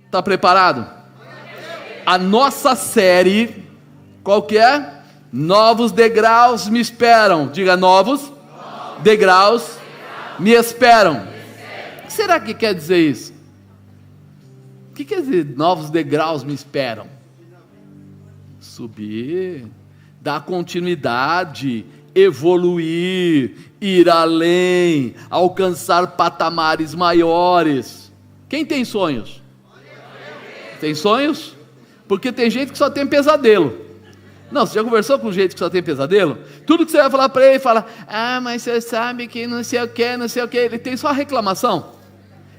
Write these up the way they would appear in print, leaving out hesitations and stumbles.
Está preparado? A nossa série, qual que é? Novos degraus me esperam. Diga, novos degraus me esperam. O que será que quer dizer isso? O que quer dizer novos degraus me esperam? Subir, dar continuidade, evoluir, ir além, alcançar patamares maiores. Quem tem sonhos? Tem sonhos? Porque tem gente que só tem pesadelo. Não, você já conversou com gente que só tem pesadelo? Tudo que você vai falar para ele, fala: ah, mas você sabe que não sei o que, não sei o que. Ele tem só reclamação.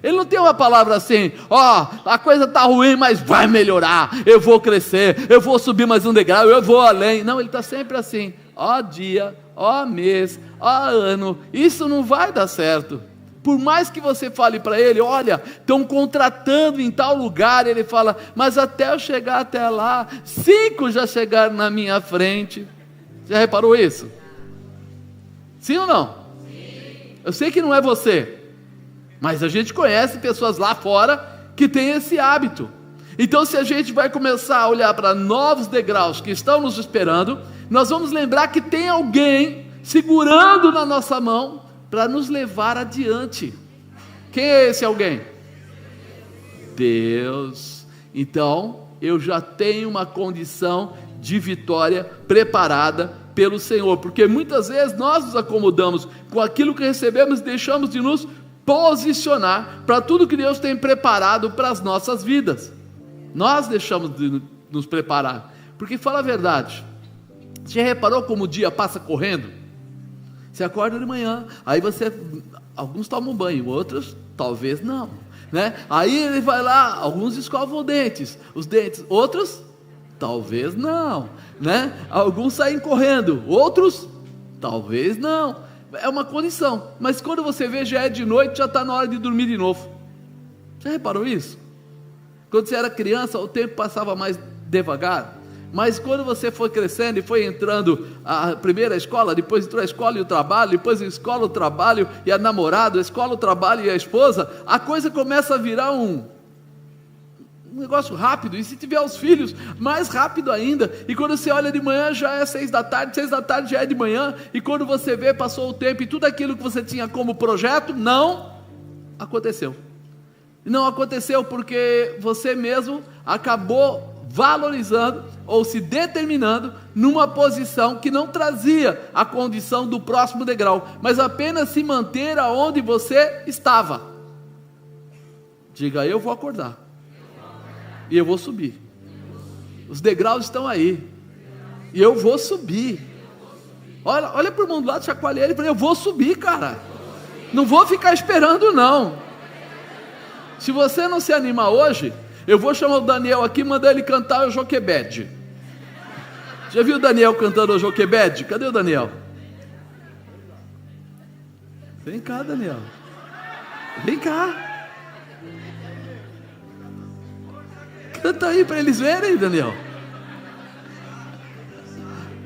Ele não tem uma palavra assim: ó, a coisa está ruim, mas vai melhorar, eu vou crescer, eu vou subir mais um degrau, eu vou além. Não, ele está sempre assim: ó dia, ó mês, ó ano, isso não vai dar certo. Por mais que você fale para ele: olha, estão contratando em tal lugar, ele fala: mas até eu chegar até lá, 5 já chegaram na minha frente. Já reparou isso? Sim ou não? Sim. Eu sei que não é você, mas a gente conhece pessoas lá fora que têm esse hábito. Então, se a gente vai começar a olhar para novos degraus que estão nos esperando, nós vamos lembrar que tem alguém segurando na nossa mão para nos levar adiante. Quem é esse alguém? Deus. Então, eu já tenho uma condição de vitória preparada pelo Senhor, porque muitas vezes nós nos acomodamos com aquilo que recebemos e deixamos de nos posicionar para tudo que Deus tem preparado para as nossas vidas. Nós deixamos de nos preparar, porque fala a verdade, você reparou como o dia passa correndo? Você acorda de manhã, aí alguns tomam banho, outros talvez não, né? Aí ele vai lá, alguns escovam os dentes, outros talvez não, né? Alguns saem correndo, outros talvez não. É uma condição, mas quando você vê, já é de noite, já está na hora de dormir de novo. Já reparou isso? Quando você era criança, o tempo passava mais devagar. Mas quando você foi crescendo e foi entrando a primeira escola, depois entrou a escola e o trabalho, depois a escola, o trabalho e a namorada, a escola, o trabalho e a esposa, a coisa começa a virar um negócio rápido, e se tiver os filhos, mais rápido ainda. E quando você olha de manhã, já é 6 da tarde já é de manhã, e quando você vê, passou o tempo, e tudo aquilo que você tinha como projeto, não aconteceu. Não aconteceu porque você mesmo acabou valorizando ou se determinando numa posição que não trazia a condição do próximo degrau, mas apenas se manter aonde você estava. Diga: eu vou acordar e eu vou subir. Os degraus estão aí e eu vou subir. Olha para o irmão do lado, chacoalha ele e fala: eu vou subir, cara, não vou ficar esperando não. Se você não se animar hoje, eu vou chamar o Daniel aqui e mandar ele cantar o Joquebede. Já viu o Daniel cantando o Joquebede? Cadê o Daniel? Vem cá, Daniel. Vem cá. Canta aí para eles verem, Daniel.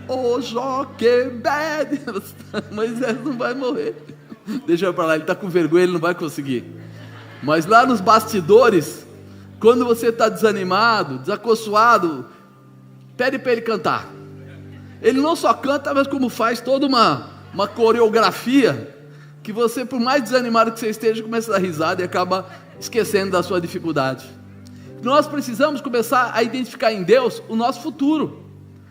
O Joquebede. Moisés não vai morrer. Deixa eu para lá, ele está com vergonha, ele não vai conseguir. Mas lá nos bastidores, quando você está desanimado, desacoçoado, pede para ele cantar. Ele não só canta, mas como faz toda uma coreografia, que você, por mais desanimado que você esteja, começa a dar risada e acaba esquecendo da sua dificuldade. Nós precisamos começar a identificar em Deus o nosso futuro,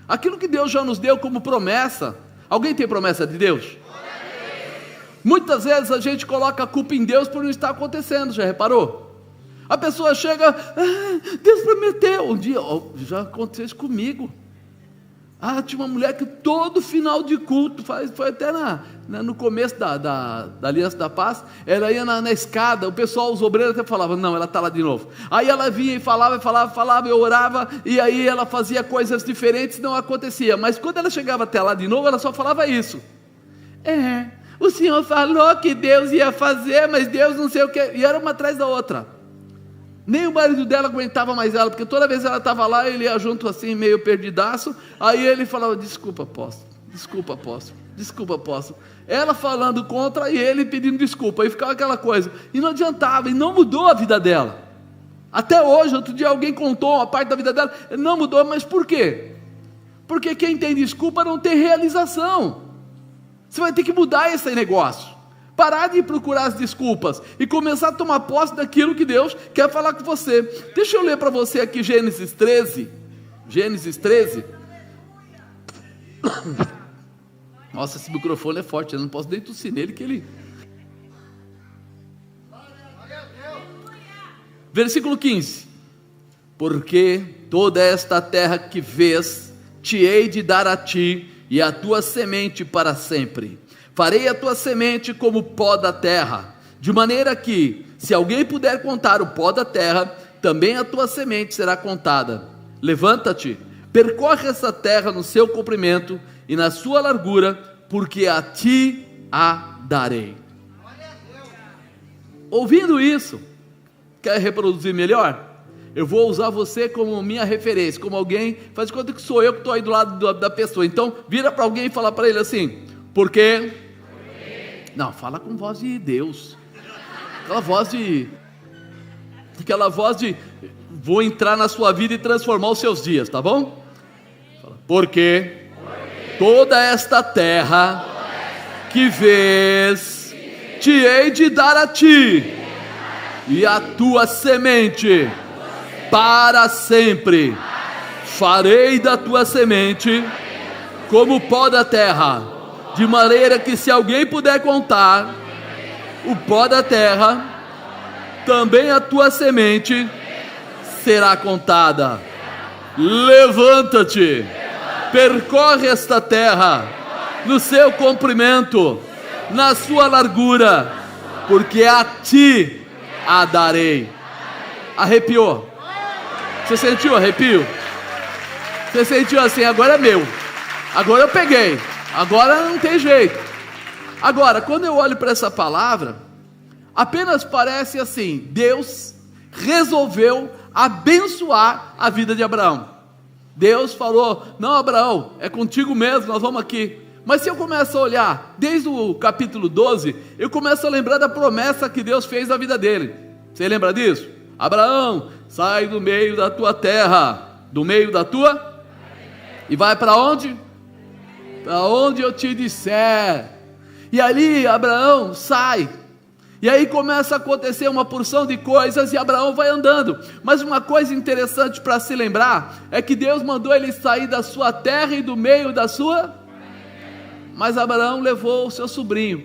aquilo que Deus já nos deu como promessa. Alguém tem promessa de Deus? Muitas vezes a gente coloca a culpa em Deus por não estar acontecendo, já reparou? A pessoa chega: Deus prometeu. Um dia, já aconteceu isso comigo. Tinha uma mulher que todo final de culto, foi até no começo da Aliança da Paz, ela ia na escada, o pessoal, os obreiros até falavam: não, ela está lá de novo. Aí ela vinha e falava, eu orava, e aí ela fazia coisas diferentes, não acontecia. Mas quando ela chegava até lá de novo, ela só falava isso: o Senhor falou que Deus ia fazer, mas Deus não sei o que, e era uma atrás da outra. Nem o marido dela aguentava mais ela, porque toda vez ela estava lá, ele ia junto assim, meio perdidaço. Aí ele falava: desculpa, apóstolo, desculpa, apóstolo, desculpa, apóstolo. Ela falando contra e ele pedindo desculpa, aí ficava aquela coisa, e não adiantava, e não mudou a vida dela. Até hoje, outro dia alguém contou uma parte da vida dela, não mudou, mas por quê? Porque quem tem desculpa não tem realização. Você vai ter que mudar esse negócio, parar de procurar as desculpas e começar a tomar posse daquilo que Deus quer falar com você. Deixa eu ler para você aqui Gênesis 13. Nossa, esse microfone é forte, eu não posso nem tossir nele que ele... Versículo 15: porque toda esta terra que vês, te hei de dar a ti e a tua semente para sempre. Farei a tua semente como o pó da terra, de maneira que, se alguém puder contar o pó da terra, também a tua semente será contada. Levanta-te, percorre essa terra no seu comprimento e na sua largura, porque a ti a darei. Ouvindo isso, quer reproduzir melhor? Eu vou usar você como minha referência, como alguém, faz de conta que sou eu que estou aí do lado da pessoa. Então, vira para alguém e fala para ele assim: porque? Não, fala com voz de Deus, aquela voz de vou entrar na sua vida e transformar os seus dias, tá bom? Porque toda esta terra que vês, te hei de dar a ti e a tua semente para sempre. Farei da tua semente como o pó da terra, de maneira que, se alguém puder contar o pó da terra, também a tua semente será contada. Levanta-te, percorre esta terra no seu comprimento, na sua largura, porque a ti a darei. Arrepiou? Você sentiu arrepio? Você sentiu assim, agora é meu, agora eu peguei, agora não tem jeito. Agora, quando eu olho para essa palavra, apenas parece assim: Deus resolveu abençoar a vida de Abraão. Deus falou: não, Abraão, é contigo mesmo, nós vamos aqui. Mas se eu começo a olhar, desde o capítulo 12, eu começo a lembrar da promessa que Deus fez na vida dele. Você lembra disso? Abraão, sai do meio da tua terra, do meio da tua, e vai para onde? Para onde eu te disser. E ali Abraão sai, e aí começa a acontecer uma porção de coisas, e Abraão vai andando. Mas uma coisa interessante para se lembrar, é que Deus mandou ele sair da sua terra e do meio da sua... Mas Abraão levou o seu sobrinho,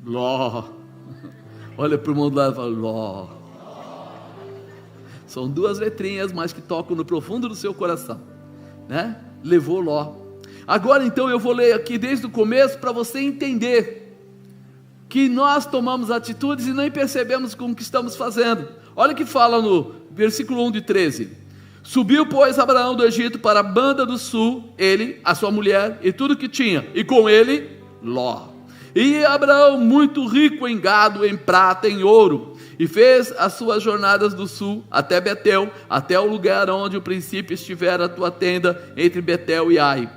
Ló. Olha para o irmão do lado e fala: Ló. São duas letrinhas, mas que tocam no profundo do seu coração, né? Levou Ló. Agora então eu vou ler aqui desde o começo, para você entender que nós tomamos atitudes e nem percebemos com o que estamos fazendo. Olha o que fala no versículo 1 de 13: subiu, pois, Abraão do Egito para a banda do sul, ele, a sua mulher e tudo que tinha, e com ele Ló. E Abraão, muito rico em gado, em prata, em ouro, e fez as suas jornadas do sul até Betel, até o lugar onde o princípio estivera a tua tenda, entre Betel e Ai,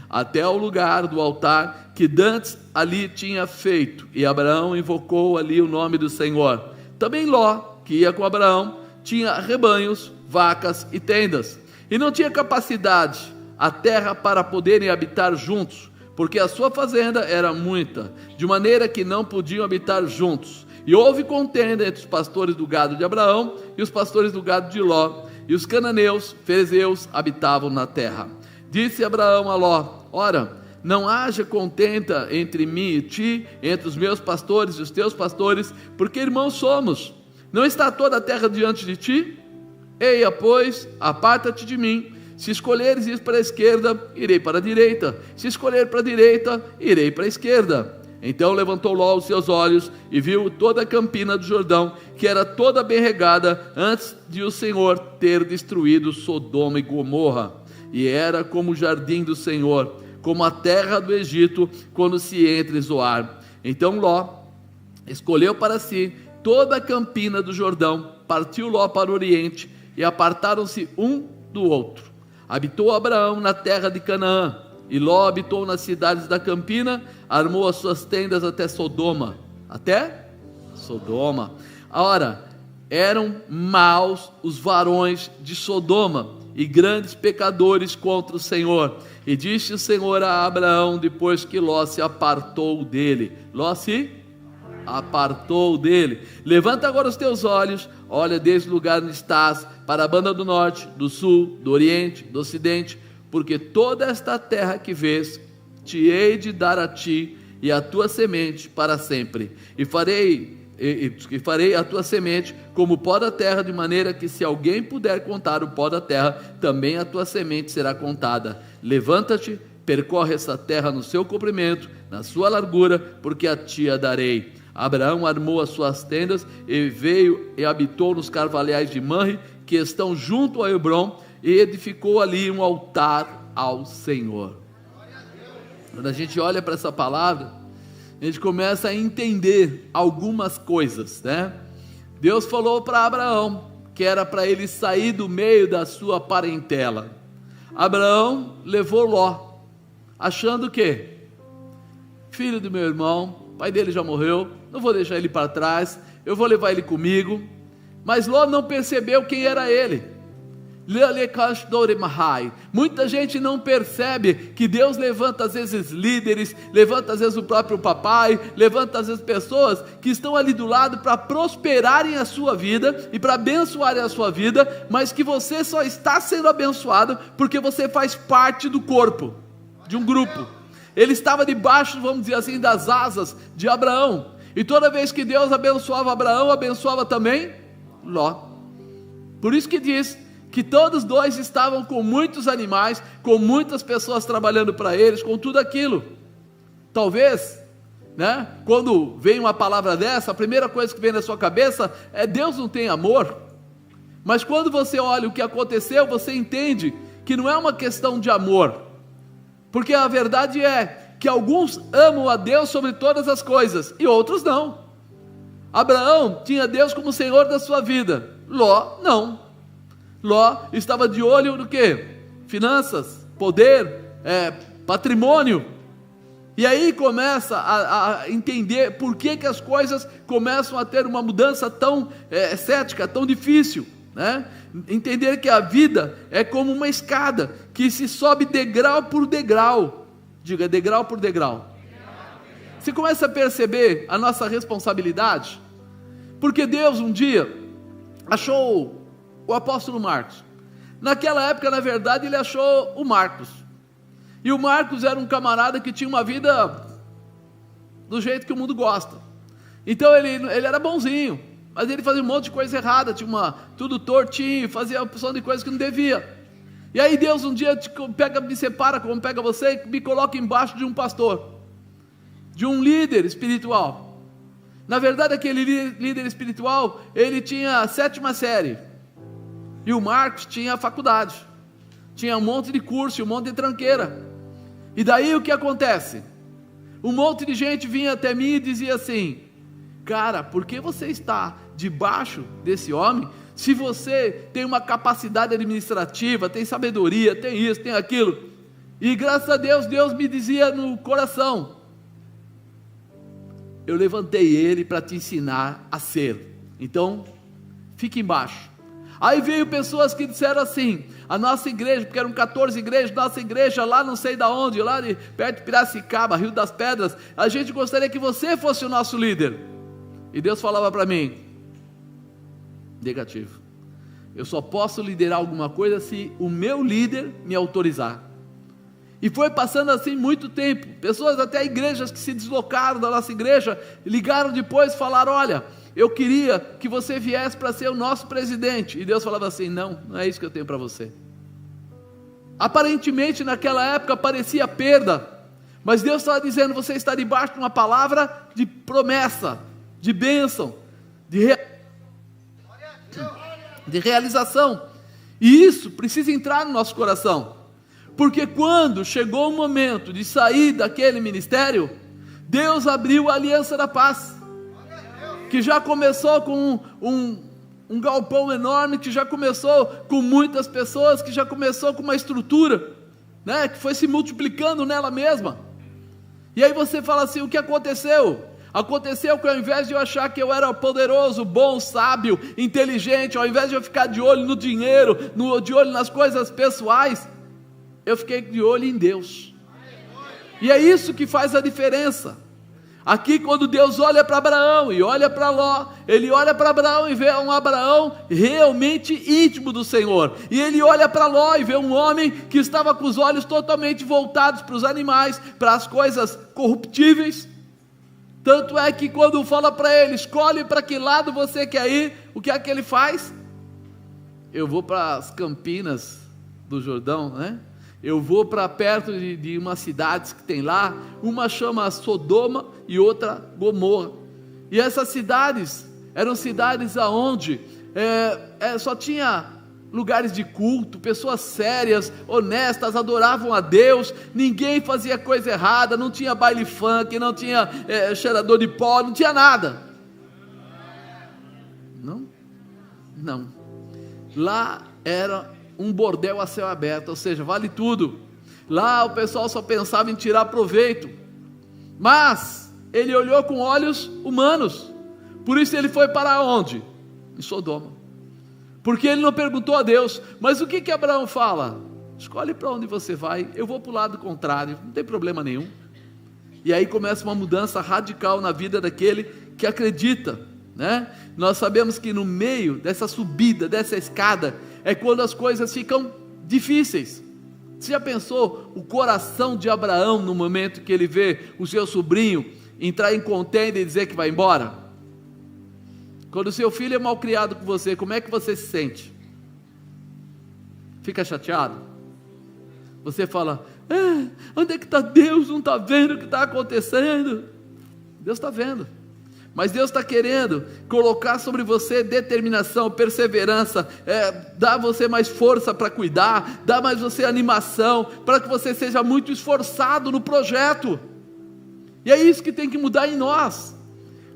até o lugar do altar que dantes ali tinha feito. E Abraão invocou ali o nome do Senhor. Também Ló, que ia com Abraão, tinha rebanhos, vacas e tendas, e não tinha capacidade a terra para poderem habitar juntos, porque a sua fazenda era muita, de maneira que não podiam habitar juntos. E houve contenda entre os pastores do gado de Abraão e os pastores do gado de Ló, e os cananeus, ferezeus, habitavam na terra. Disse Abraão a Ló: ora, não haja contenda entre mim e ti, entre os meus pastores e os teus pastores, porque irmãos somos. Não está toda a terra diante de ti? Eia, pois, aparta-te de mim. Se escolheres ir para a esquerda, irei para a direita. Se escolher para a direita, irei para a esquerda. Então levantou Ló os seus olhos e viu toda a campina do Jordão, que era toda bem regada, antes de o Senhor ter destruído Sodoma e Gomorra. E era como o jardim do Senhor, como a terra do Egito, quando se entra em Zoar. Então Ló escolheu para si toda a campina do Jordão, partiu Ló para o oriente, e apartaram-se um do outro. Habitou Abraão na terra de Canaã, e Ló habitou nas cidades da campina, armou as suas tendas até Sodoma. Ora, eram maus os varões de Sodoma e grandes pecadores contra o Senhor. E disse o Senhor a Abraão, depois que Ló se apartou dele. Ló se apartou dele. Levanta agora os teus olhos, olha desde o lugar onde estás, para a banda do norte, do sul, do oriente, do ocidente, porque toda esta terra que vês, te hei de dar a ti e a tua semente para sempre. E farei a tua semente como o pó da terra, de maneira que, se alguém puder contar o pó da terra, também a tua semente será contada. Levanta-te, percorre essa terra no seu comprimento, na sua largura, porque a ti a darei. Abraão armou as suas tendas e veio e habitou nos carvalhais de Manre, que estão junto a Hebrom, e edificou ali um altar ao Senhor. Quando a gente olha para essa palavra, a gente começa a entender algumas coisas, né? Deus falou para Abraão que era para ele sair do meio da sua parentela. Abraão levou Ló, achando que filho do meu irmão, pai dele já morreu, não vou deixar ele para trás, eu vou levar ele comigo. Mas Ló não percebeu quem era ele. Muita gente não percebe que Deus levanta às vezes líderes, levanta às vezes o próprio papai, levanta às vezes pessoas que estão ali do lado para prosperarem a sua vida e para abençoarem a sua vida, mas que você só está sendo abençoado porque você faz parte do corpo, de um grupo. Ele estava debaixo, vamos dizer assim, das asas de Abraão, e toda vez que Deus abençoava Abraão, abençoava também Ló. Por isso que diz que todos dois estavam com muitos animais, com muitas pessoas trabalhando para eles, com tudo aquilo. Talvez, né, quando vem uma palavra dessa, a primeira coisa que vem na sua cabeça é: Deus não tem amor. Mas quando você olha o que aconteceu, você entende que não é uma questão de amor, porque a verdade é que alguns amam a Deus sobre todas as coisas, e outros não. Abraão tinha Deus como Senhor da sua vida, Ló não. Ló estava de olho no quê? Finanças, poder, patrimônio. E aí começa a entender por que as coisas começam a ter uma mudança tão cética, tão difícil, né? Entender que a vida é como uma escada, que se sobe degrau por degrau. Diga, degrau por degrau. Você começa a perceber a nossa responsabilidade? Porque Deus um dia achou o apóstolo Marcos. Naquela época, na verdade, ele achou o Marcos. E o Marcos era um camarada que tinha uma vida do jeito que o mundo gosta. Então ele era bonzinho, mas ele fazia um monte de coisa errada, tinha tudo tortinho, fazia uma opção de coisas que não devia. E aí Deus um dia me separa, como pega você, e me coloca embaixo de um pastor, de um líder espiritual. Na verdade, aquele líder espiritual, ele tinha a 7ª série. E o Marcos tinha a faculdade, tinha um monte de curso, um monte de tranqueira. E daí o que acontece? Um monte de gente vinha até mim e dizia assim: cara, por que você está debaixo desse homem, se você tem uma capacidade administrativa, tem sabedoria, tem isso, tem aquilo? E graças a Deus, Deus me dizia no coração: eu levantei ele para te ensinar a ser, então fique embaixo. Aí veio pessoas que disseram assim: a nossa igreja, porque eram 14 igrejas, nossa igreja lá não sei da onde, lá de perto de Piracicaba, Rio das Pedras, a gente gostaria que você fosse o nosso líder. E Deus falava para mim: negativo, eu só posso liderar alguma coisa se o meu líder me autorizar. E foi passando assim muito tempo, pessoas até igrejas que se deslocaram da nossa igreja, ligaram depois e falaram: olha, eu queria que você viesse para ser o nosso presidente. E Deus falava assim: não é isso que eu tenho para você. Aparentemente naquela época parecia perda, mas Deus estava dizendo: você está debaixo de uma palavra de promessa, de bênção, de realização. E isso precisa entrar no nosso coração, porque quando chegou o momento de sair daquele ministério, Deus abriu a aliança da paz, que já começou com um galpão enorme, que já começou com muitas pessoas, que já começou com uma estrutura, né, que foi se multiplicando nela mesma. E aí você fala assim: o que aconteceu? Aconteceu que ao invés de eu achar que eu era poderoso, bom, sábio, inteligente, ao invés de eu ficar de olho no dinheiro, de olho nas coisas pessoais, eu fiquei de olho em Deus. E é isso que faz a diferença. Aqui quando Deus olha para Abraão e olha para Ló, Ele olha para Abraão e vê um Abraão realmente íntimo do Senhor, e Ele olha para Ló e vê um homem que estava com os olhos totalmente voltados para os animais, para as coisas corruptíveis. Tanto é que quando fala para ele, escolhe para que lado você quer ir, o que é que ele faz? Eu vou para as Campinas do Jordão, né? Eu vou para perto de umas cidades que tem lá, uma chama Sodoma e outra Gomorra. E essas cidades eram cidades aonde só tinha lugares de culto, pessoas sérias, honestas, adoravam a Deus, ninguém fazia coisa errada, não tinha baile funk, não tinha cheirador de pó, não tinha nada. Não. Lá era um bordel a céu aberto, ou seja, vale tudo. Lá o pessoal só pensava em tirar proveito, mas ele olhou com olhos humanos, por isso ele foi para onde? Em Sodoma, porque ele não perguntou a Deus. Mas o que Abraão fala? Escolhe para onde você vai, eu vou para o lado contrário, não tem problema nenhum. E aí começa uma mudança radical na vida daquele que acredita, né? Nós sabemos que no meio dessa subida, dessa escada, é quando as coisas ficam difíceis. Você já pensou o coração de Abraão no momento que ele vê o seu sobrinho entrar em contenda e dizer que vai embora? Quando o seu filho é mal criado com você, como é que você se sente? Fica chateado? Você fala, onde é que está Deus? Não está vendo o que está acontecendo? Deus está vendo. Mas Deus está querendo colocar sobre você determinação, perseverança, dar você mais força para cuidar, dar mais você animação, para que você seja muito esforçado no projeto. E é isso que tem que mudar em nós.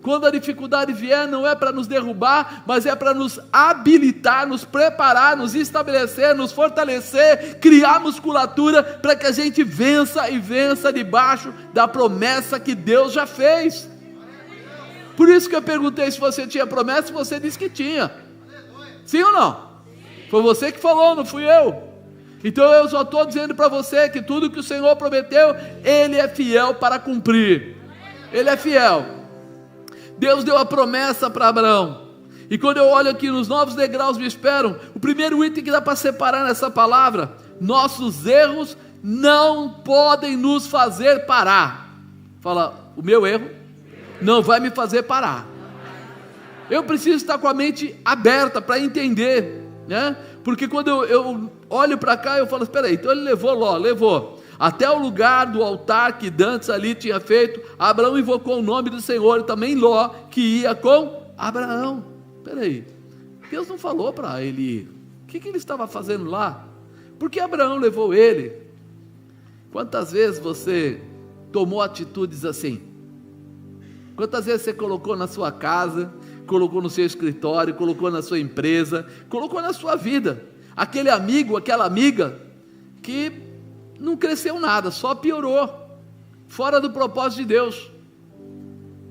Quando a dificuldade vier, não é para nos derrubar, mas é para nos habilitar, nos preparar, nos estabelecer, nos fortalecer, criar musculatura, para que a gente vença e vença debaixo da promessa que Deus já fez. Por isso que eu perguntei se você tinha promessa, e você disse que tinha. Sim ou não? Foi você que falou, não fui eu. Então eu só estou dizendo para você que tudo que o Senhor prometeu, Ele é fiel para cumprir. Ele é fiel. Deus deu a promessa para Abraão. E quando eu olho aqui nos novos degraus me esperam, o primeiro item que dá para separar nessa palavra: nossos erros não podem nos fazer parar. Fala, o meu erro não vai me fazer parar. Eu preciso estar com a mente aberta para entender, né? Porque quando eu olho para cá, eu falo, espera aí, então ele levou até o lugar do altar que dantes ali tinha feito. Abraão invocou o nome do Senhor, e também Ló, que ia com Abraão. Espera aí, Deus não falou para ele ir. O que ele estava fazendo lá? Por que Abraão levou ele? Quantas vezes você tomou atitudes assim? Quantas vezes você colocou na sua casa, colocou no seu escritório, colocou na sua empresa, colocou na sua vida, aquele amigo, aquela amiga, que não cresceu nada, só piorou, fora do propósito de Deus,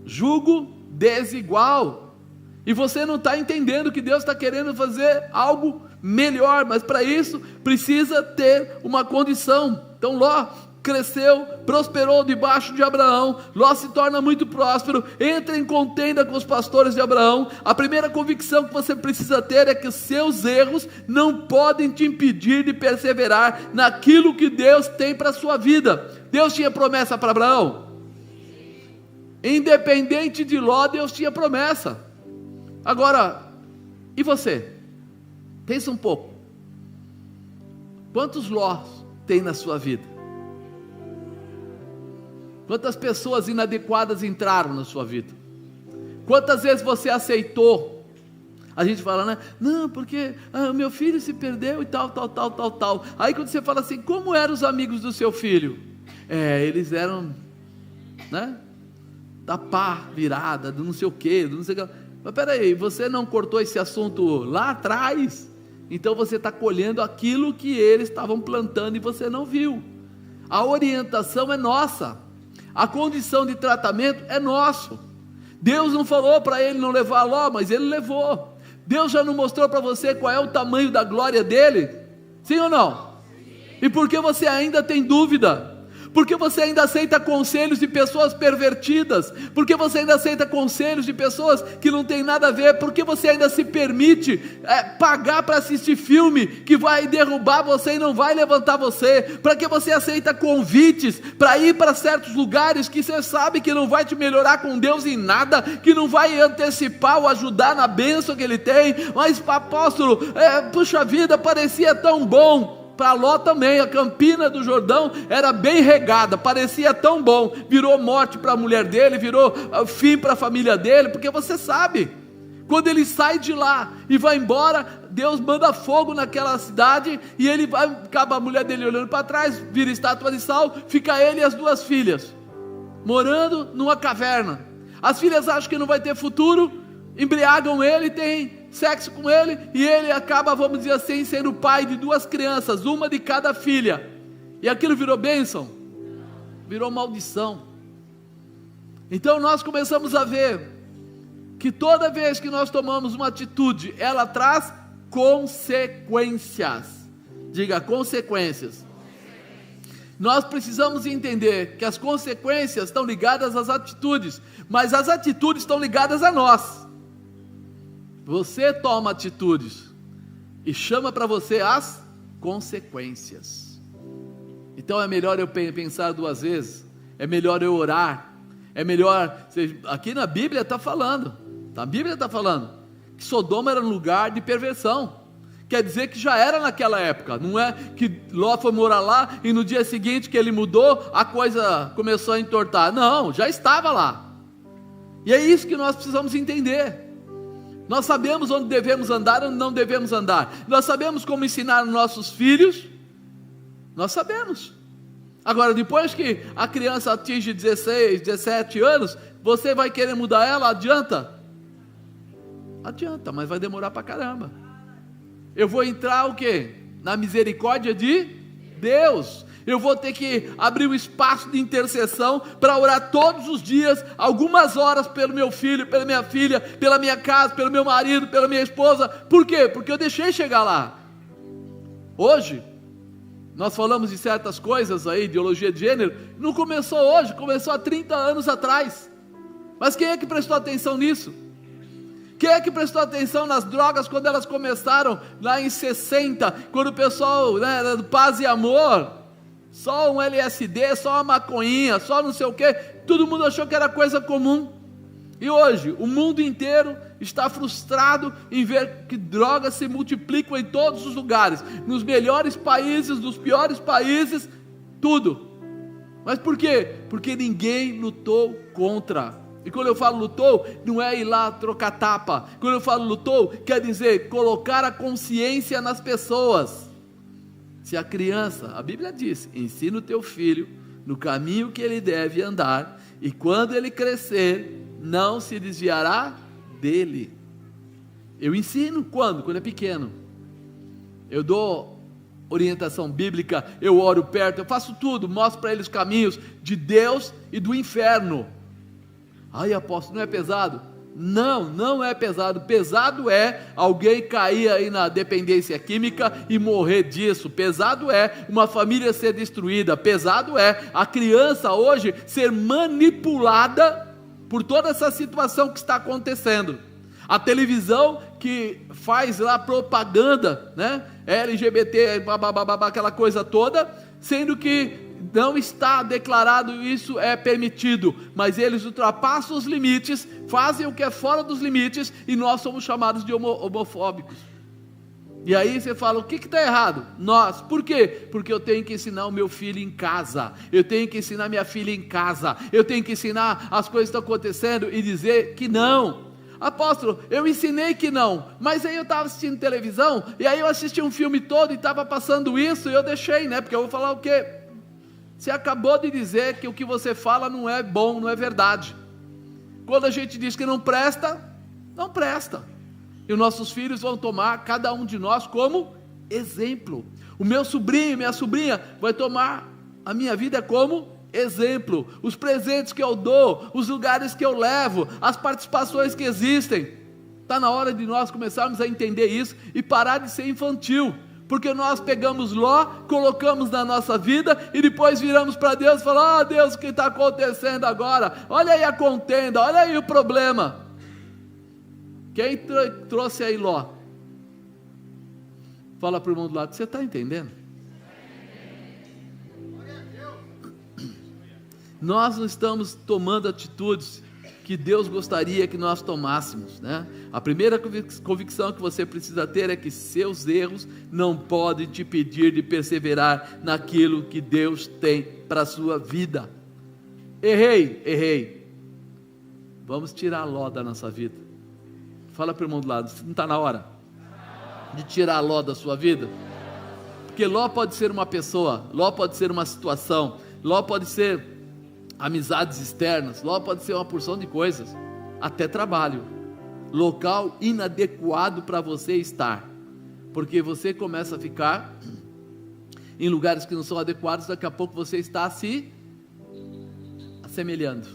jugo desigual, e você não está entendendo que Deus está querendo fazer algo melhor, mas para isso precisa ter uma condição. Então Ló cresceu, prosperou debaixo de Abraão. Ló se torna muito próspero, entra em contenda com os pastores de Abraão. A primeira convicção que você precisa ter é que os seus erros não podem te impedir de perseverar naquilo que Deus tem para a sua vida. Deus tinha promessa para Abraão? Independente de Ló, Deus tinha promessa. Agora, e você? Pensa um pouco, quantos Lós tem na sua vida? Quantas pessoas inadequadas entraram na sua vida? Quantas vezes você aceitou? A gente fala, né? Não, porque o meu filho se perdeu e tal. Aí quando você fala assim, como eram os amigos do seu filho? Eles eram, né? Da pá virada, do não sei o quê, do não sei o que. Mas peraí, você não cortou esse assunto lá atrás? Então você está colhendo aquilo que eles estavam plantando e você não viu. A orientação é nossa. A condição de tratamento é nosso. Deus não falou para ele não levar Ló, mas ele levou. Deus já não mostrou para você qual é o tamanho da glória dele? Sim ou não? E por que você ainda tem dúvida? Porque você ainda aceita conselhos de pessoas pervertidas? Porque você ainda aceita conselhos de pessoas que não tem nada a ver? Porque você ainda se permite pagar para assistir filme que vai derrubar você e não vai levantar você? Para que você aceita convites para ir para certos lugares que você sabe que não vai te melhorar com Deus em nada, que não vai antecipar ou ajudar na bênção que Ele tem? Mas apóstolo, puxa vida, parecia tão bom. Para Ló também, a Campina do Jordão era bem regada, parecia tão bom, virou morte para a mulher dele, virou fim para a família dele, porque você sabe, quando ele sai de lá e vai embora, Deus manda fogo naquela cidade, e ele vai, acaba a mulher dele olhando para trás, vira estátua de sal, fica ele e as 2 filhas, morando numa caverna. As filhas acham que não vai ter futuro, embriagam ele, tem sexo com ele, e ele acaba, vamos dizer assim, sendo pai de 2 crianças, uma de cada filha, e aquilo virou bênção? Virou maldição. Então nós começamos a ver, que toda vez que nós tomamos uma atitude, ela traz consequências. Diga, consequências. Nós precisamos entender que as consequências estão ligadas às atitudes, mas as atitudes estão ligadas a nós. Você toma atitudes e chama para você as consequências. Então é melhor eu pensar 2 vezes, é melhor eu orar, é melhor, aqui na Bíblia está falando, que Sodoma era um lugar de perversão. Quer dizer que já era naquela época, não é que Ló foi morar lá e no dia seguinte que ele mudou, a coisa começou a entortar. Não, já estava lá. E é isso que nós precisamos entender. Nós sabemos onde devemos andar e onde não devemos andar. Nós sabemos como ensinar nossos filhos. Nós sabemos. Agora, depois que a criança atinge 16, 17 anos, você vai querer mudar ela? Adianta? Adianta, mas vai demorar pra caramba. Eu vou entrar o quê? Na misericórdia de Deus. Eu vou ter que abrir um espaço de intercessão para orar todos os dias, algumas horas pelo meu filho, pela minha filha, pela minha casa, pelo meu marido, pela minha esposa. Por quê? Porque eu deixei chegar lá. Hoje, nós falamos de certas coisas aí, ideologia de gênero, não começou hoje, começou há 30 anos atrás. Mas quem é que prestou atenção nisso? Quem é que prestou atenção nas drogas quando elas começaram lá em 60, quando o pessoal, era do paz e amor, só um LSD, só uma maconhinha, só não sei o que, todo mundo achou que era coisa comum. E hoje, o mundo inteiro está frustrado em ver que drogas se multiplicam em todos os lugares, nos melhores países, nos piores países, tudo. Mas por quê? Porque ninguém lutou contra. E quando eu falo lutou, não é ir lá trocar tapa. Quando eu falo lutou, quer dizer colocar a consciência nas pessoas. Se a criança, a Bíblia diz, ensina o teu filho no caminho que ele deve andar, e quando ele crescer, não se desviará dele. Eu ensino quando? Quando é pequeno. Eu dou orientação bíblica, eu oro perto, eu faço tudo, mostro para eles os caminhos de Deus e do inferno. Ai, apóstolo, não é pesado? Não, não é pesado. Pesado é alguém cair aí na dependência química e morrer disso. Pesado é uma família ser destruída. Pesado é a criança hoje ser manipulada por toda essa situação que está acontecendo. A televisão que faz lá propaganda, né? LGBT, aquela coisa toda, sendo que não está declarado isso é permitido, mas eles ultrapassam os limites, fazem o que é fora dos limites, e nós somos chamados de homofóbicos. E aí você fala, o que está errado? Nós, por quê? Porque eu tenho que ensinar o meu filho em casa, eu tenho que ensinar minha filha em casa, eu tenho que ensinar as coisas que estão acontecendo e dizer que não. Apóstolo, eu ensinei que não, mas aí eu estava assistindo televisão, e aí eu assisti um filme todo e estava passando isso, e eu deixei, né? Porque eu vou falar o quê? Você acabou de dizer que o que você fala não é bom, não é verdade. Quando a gente diz que não presta, não presta. E os nossos filhos vão tomar cada um de nós como exemplo. O meu sobrinho, minha sobrinha vai tomar a minha vida como exemplo, os presentes que eu dou, os lugares que eu levo, as participações que existem. Está na hora de nós começarmos a entender isso e parar de ser infantil, porque nós pegamos Ló, colocamos na nossa vida e depois viramos para Deus e falamos: Deus, o que está acontecendo agora? Olha aí a contenda, olha aí o problema. Quem trouxe aí Ló? Fala para o irmão do lado: você está entendendo? Nós não estamos tomando atitudes que Deus gostaria que nós tomássemos, né? A primeira convicção que você precisa ter é que seus erros não podem te impedir de perseverar naquilo que Deus tem para a sua vida. Errei, vamos tirar Ló da nossa vida. Fala para o irmão do lado: não está na hora de tirar Ló da sua vida? Porque Ló pode ser uma pessoa, Ló pode ser uma situação, Ló pode ser amizades externas, Ló pode ser uma porção de coisas, até trabalho, local inadequado para você estar, porque você começa a ficar em lugares que não são adequados. Daqui a pouco você está se assemelhando,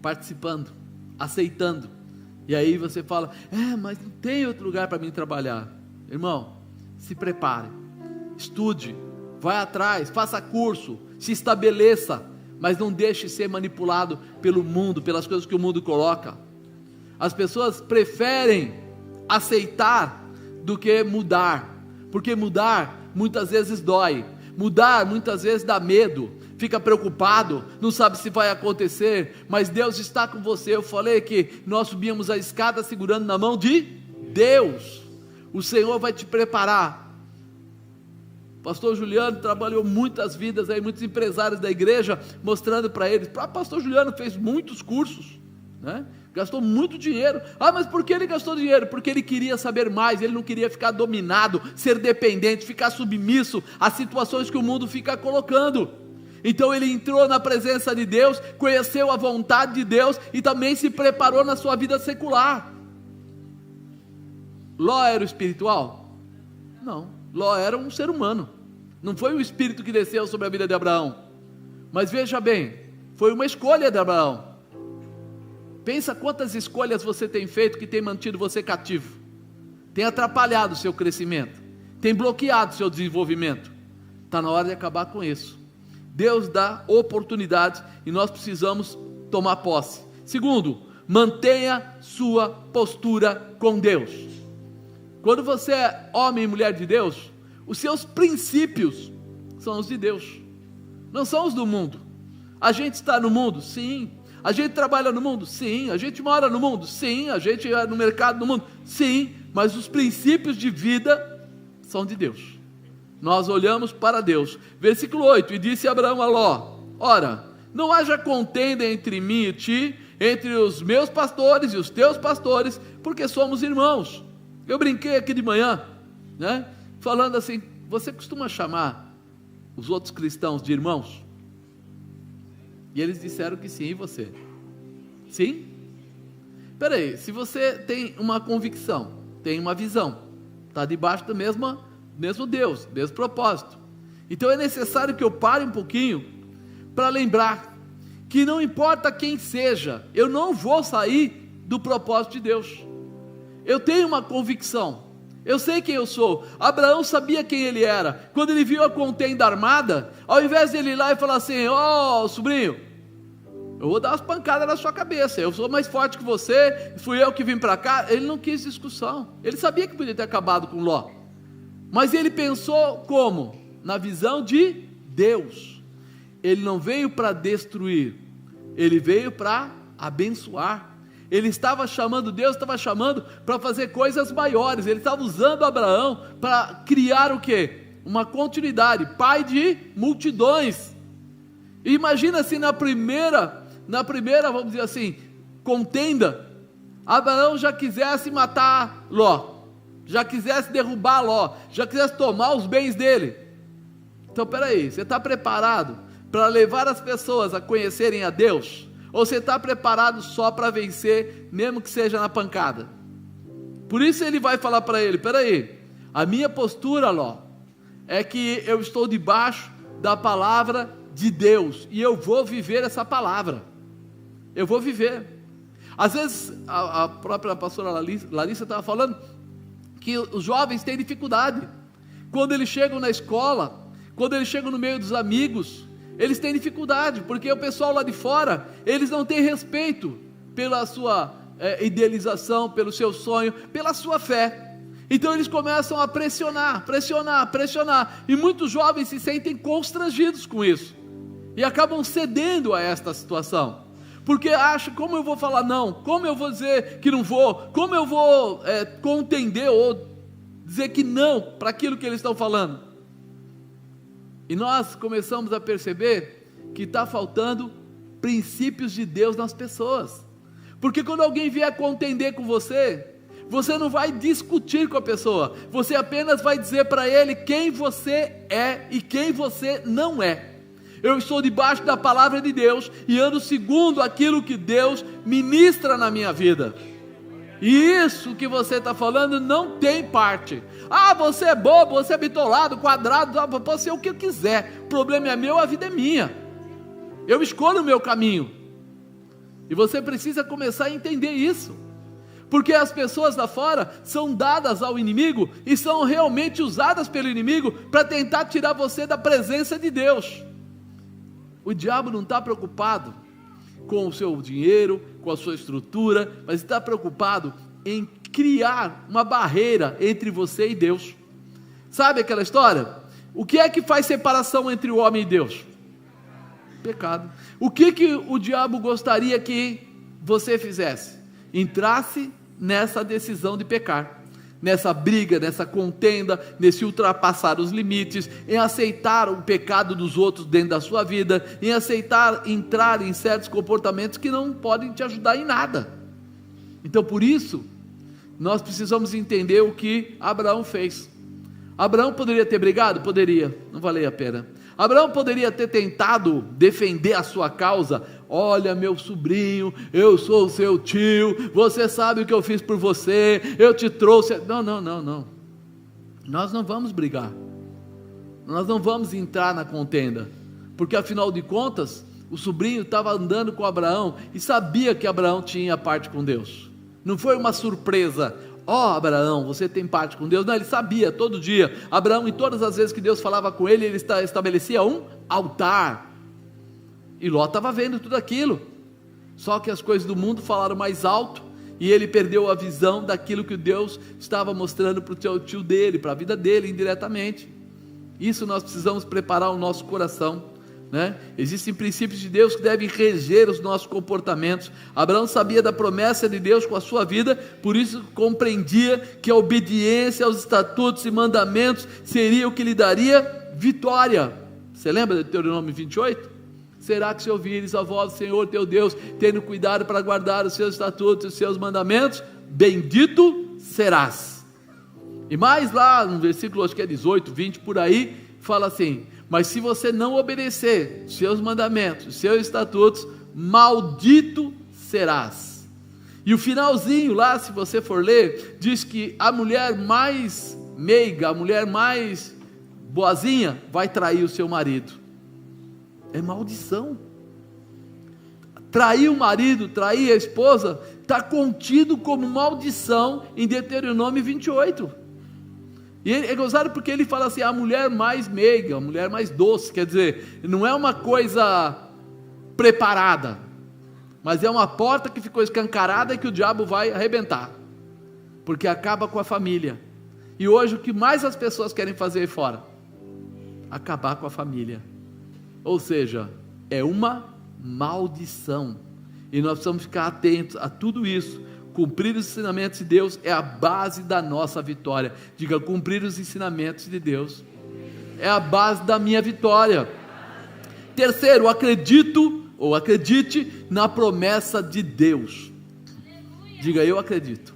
participando, aceitando, e aí você fala: mas não tem outro lugar para mim trabalhar. Irmão, se prepare, estude, vai atrás, faça curso, se estabeleça, mas não deixe ser manipulado pelo mundo, pelas coisas que o mundo coloca. As pessoas preferem aceitar do que mudar, porque mudar muitas vezes dói, mudar muitas vezes dá medo, fica preocupado, não sabe se vai acontecer, mas Deus está com você. Eu falei que nós subíamos a escada segurando na mão de Deus. O Senhor vai te preparar. Pastor Juliano trabalhou muitas vidas aí, muitos empresários da igreja, mostrando para eles. Pastor Juliano fez muitos cursos, né? Gastou muito dinheiro. Mas por que ele gastou dinheiro? Porque ele queria saber mais, ele não queria ficar dominado, ser dependente, ficar submisso às situações que o mundo fica colocando. Então ele entrou na presença de Deus, conheceu a vontade de Deus e também se preparou na sua vida secular. Ló era o espiritual? Não. Ló era um ser humano, não foi o Espírito que desceu sobre a vida de Abraão, mas veja bem, foi uma escolha de Abraão. Pensa quantas escolhas você tem feito que tem mantido você cativo, tem atrapalhado o seu crescimento, tem bloqueado o seu desenvolvimento. Está na hora de acabar com isso. Deus dá oportunidades e nós precisamos tomar posse. Segundo, mantenha sua postura com Deus. Quando você é homem e mulher de Deus, os seus princípios são os de Deus, não são os do mundo. A gente está no mundo? Sim. A gente trabalha no mundo? Sim. A gente mora no mundo? Sim. A gente é no mercado no mundo? Sim. Mas os princípios de vida são de Deus. Nós olhamos para Deus. Versículo 8: e disse Abraão a Ló: ora, não haja contenda entre mim e ti, entre os meus pastores e os teus pastores, porque somos irmãos. Eu brinquei aqui de manhã, né? Falando assim: você costuma chamar os outros cristãos de irmãos? E eles disseram que sim. E você? Sim? Espera aí, se você tem uma convicção, tem uma visão, está debaixo do mesmo Deus, mesmo propósito, então é necessário que eu pare um pouquinho para lembrar que não importa quem seja, eu não vou sair do propósito de Deus. Eu tenho uma convicção, eu sei quem eu sou. Abraão sabia quem ele era. Quando ele viu a contenda armada, ao invés de ele ir lá e falar assim: sobrinho, eu vou dar umas pancadas na sua cabeça, eu sou mais forte que você, fui eu que vim para cá. Ele não quis discussão, ele sabia que podia ter acabado com Ló, mas ele pensou como? Na visão de Deus. Ele não veio para destruir, ele veio para abençoar. Ele estava chamando, Deus estava chamando para fazer coisas maiores. Ele estava usando Abraão para criar o quê? Uma continuidade, pai de multidões. E imagina se na primeira, vamos dizer assim, contenda, Abraão já quisesse matar Ló, já quisesse derrubar Ló, já quisesse tomar os bens dele. Então peraí, você está preparado para levar as pessoas a conhecerem a Deus? Ou você está preparado só para vencer, mesmo que seja na pancada? Por isso ele vai falar para ele: peraí, a minha postura, Ló, é que eu estou debaixo da palavra de Deus, e eu vou viver essa palavra, eu vou viver. Às vezes, a própria pastora Larissa estava falando, que os jovens têm dificuldade, quando eles chegam na escola, quando eles chegam no meio dos amigos, eles têm dificuldade, porque o pessoal lá de fora, eles não têm respeito pela sua idealização, pelo seu sonho, pela sua fé. Então eles começam a pressionar, e muitos jovens se sentem constrangidos com isso, e acabam cedendo a esta situação, porque acham, como eu vou falar não, como eu vou dizer que não vou, como eu vou contender ou dizer que não para aquilo que eles estão falando. E nós começamos a perceber que está faltando princípios de Deus nas pessoas, porque quando alguém vier contender com você, você não vai discutir com a pessoa, você apenas vai dizer para ele quem você é e quem você não é. Eu estou debaixo da palavra de Deus e ando segundo aquilo que Deus ministra na minha vida. E isso que você está falando não tem parte. Você é bobo, você é bitolado, quadrado, pode ser o que eu quiser. O problema é meu, a vida é minha. Eu escolho o meu caminho. E você precisa começar a entender isso. Porque as pessoas lá fora são dadas ao inimigo e são realmente usadas pelo inimigo para tentar tirar você da presença de Deus. O diabo não está preocupado com o seu dinheiro, com a sua estrutura, mas está preocupado em criar uma barreira entre você e Deus. Sabe aquela história? O que é que faz separação entre o homem e Deus? Pecado. O que o diabo gostaria que você fizesse? Entrasse nessa decisão de pecar, nessa briga, nessa contenda, nesse ultrapassar os limites, em aceitar o pecado dos outros dentro da sua vida, em aceitar entrar em certos comportamentos que não podem te ajudar em nada. Então por isso, nós precisamos entender o que Abraão fez. Abraão poderia ter brigado? Poderia, não valia a pena. Abraão poderia ter tentado defender a sua causa. Olha, meu sobrinho, eu sou o seu tio, você sabe o que eu fiz por você, eu te trouxe. Não. Nós não vamos brigar, nós não vamos entrar na contenda, porque afinal de contas, o sobrinho estava andando com Abraão e sabia que Abraão tinha parte com Deus. Não foi uma surpresa. Abraão, você tem parte com Deus? Não, ele sabia todo dia. Abraão, em todas as vezes que Deus falava com ele, ele estabelecia um altar. E Ló estava vendo tudo aquilo. Só que as coisas do mundo falaram mais alto, e ele perdeu a visão daquilo que Deus estava mostrando para o tio dele, para a vida dele indiretamente. Isso nós precisamos preparar o nosso coração, né? Existem princípios de Deus que devem reger os nossos comportamentos. Abraão sabia da promessa de Deus com a sua vida, por isso compreendia que a obediência aos estatutos e mandamentos seria o que lhe daria vitória. Você lembra de Deuteronômio 28? Será que se ouvires a voz do Senhor teu Deus, tendo cuidado para guardar os seus estatutos e os seus mandamentos, bendito serás. E mais lá no versículo, acho que é 18, 20 por aí, fala assim: mas se você não obedecer seus mandamentos, seus estatutos, maldito serás. E o finalzinho lá, se você for ler, diz que a mulher mais meiga, a mulher mais boazinha, vai trair o seu marido. É maldição. Trair o marido, trair a esposa, está contido como maldição em Deuteronômio 28. E é gozado porque ele fala assim: a mulher mais meiga, a mulher mais doce, quer dizer, não é uma coisa preparada, mas é uma porta que ficou escancarada e que o diabo vai arrebentar, porque acaba com a família. E hoje o que mais as pessoas querem fazer aí fora? Acabar com a família. Ou seja, é uma maldição, e nós precisamos ficar atentos a tudo isso. Cumprir os ensinamentos de Deus é a base da nossa vitória. Diga: cumprir os ensinamentos de Deus é a base da minha vitória. Terceiro, acredite na promessa de Deus. Diga: eu acredito.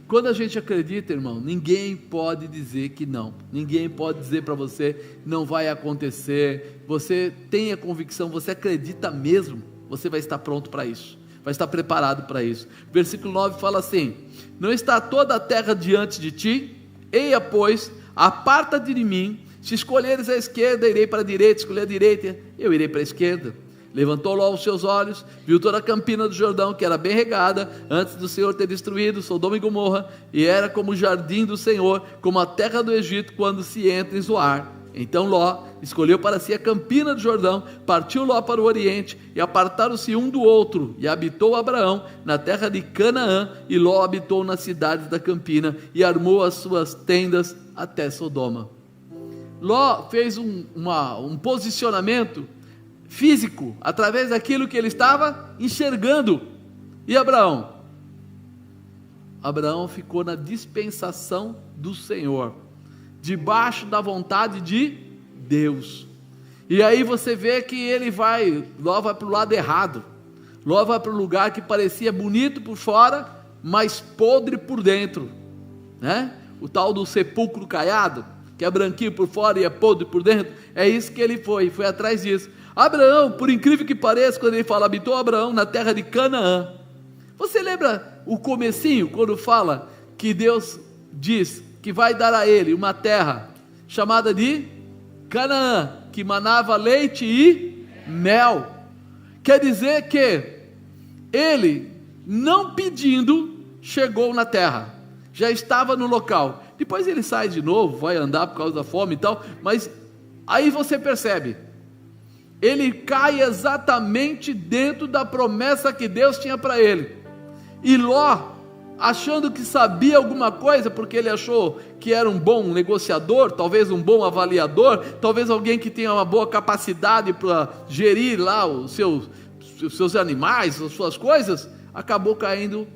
Quando a gente acredita, irmão, ninguém pode dizer que não. Ninguém pode dizer para você: não vai acontecer. Você tem a convicção, você acredita mesmo, você vai estar pronto para isso, vai estar preparado para isso. Versículo 9 fala assim: não está toda a terra diante de ti? Eia, pois, aparta-te de mim, Se escolheres a esquerda, irei para a direita. Escolher a direita, eu irei para a esquerda. Levantou Ló os seus olhos, viu toda a campina do Jordão, que era bem regada, antes do Senhor ter destruído Sodoma e Gomorra, e era como o jardim do Senhor, como a terra do Egito, quando se entra em Zoar. Então Ló escolheu para si a campina do Jordão, partiu Ló para o oriente, e apartaram-se um do outro, e habitou Abraão na terra de Canaã, e Ló habitou nas cidades da campina, e armou as suas tendas até Sodoma. Ló fez um posicionamento físico, através daquilo que ele estava enxergando. E Abraão? Abraão ficou na dispensação do Senhor, debaixo da vontade de Deus. E aí você vê que Ló vai para o lado errado. Ló vai para o lugar que parecia bonito por fora, mas podre por dentro, né? O tal do sepulcro caiado, que é branquinho por fora e é podre por dentro. É isso que ele foi atrás disso. Abraão, por incrível que pareça, quando ele fala, habitou Abraão na terra de Canaã. Você lembra o comecinho, quando fala que Deus diz que vai dar a ele uma terra chamada de Canaã, que manava leite e mel? Quer dizer que ele, não pedindo, chegou na terra, já estava no local. Depois ele sai de novo, vai andar por causa da fome e tal, mas aí você percebe, ele cai exatamente dentro da promessa que Deus tinha para ele. E Ló, achando que sabia alguma coisa, porque ele achou que era um bom negociador, talvez um bom avaliador, talvez alguém que tenha uma boa capacidade para gerir lá os seus animais, as suas coisas, acabou caindo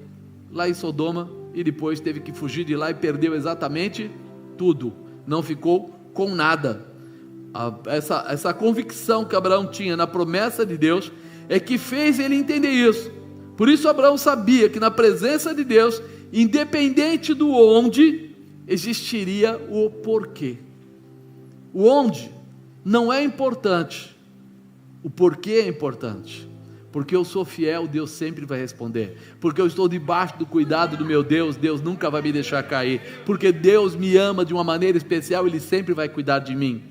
lá em Sodoma, e depois teve que fugir de lá e perdeu exatamente tudo, não ficou com nada. Essa convicção que Abraão tinha na promessa de Deus, é que fez ele entender isso. Por isso Abraão sabia que na presença de Deus, independente do onde, existiria o porquê. O onde não é importante, o porquê é importante. Porque eu sou fiel, Deus sempre vai responder. Porque eu estou debaixo do cuidado do meu Deus, Deus nunca vai me deixar cair. Porque Deus me ama de uma maneira especial, Ele sempre vai cuidar de mim.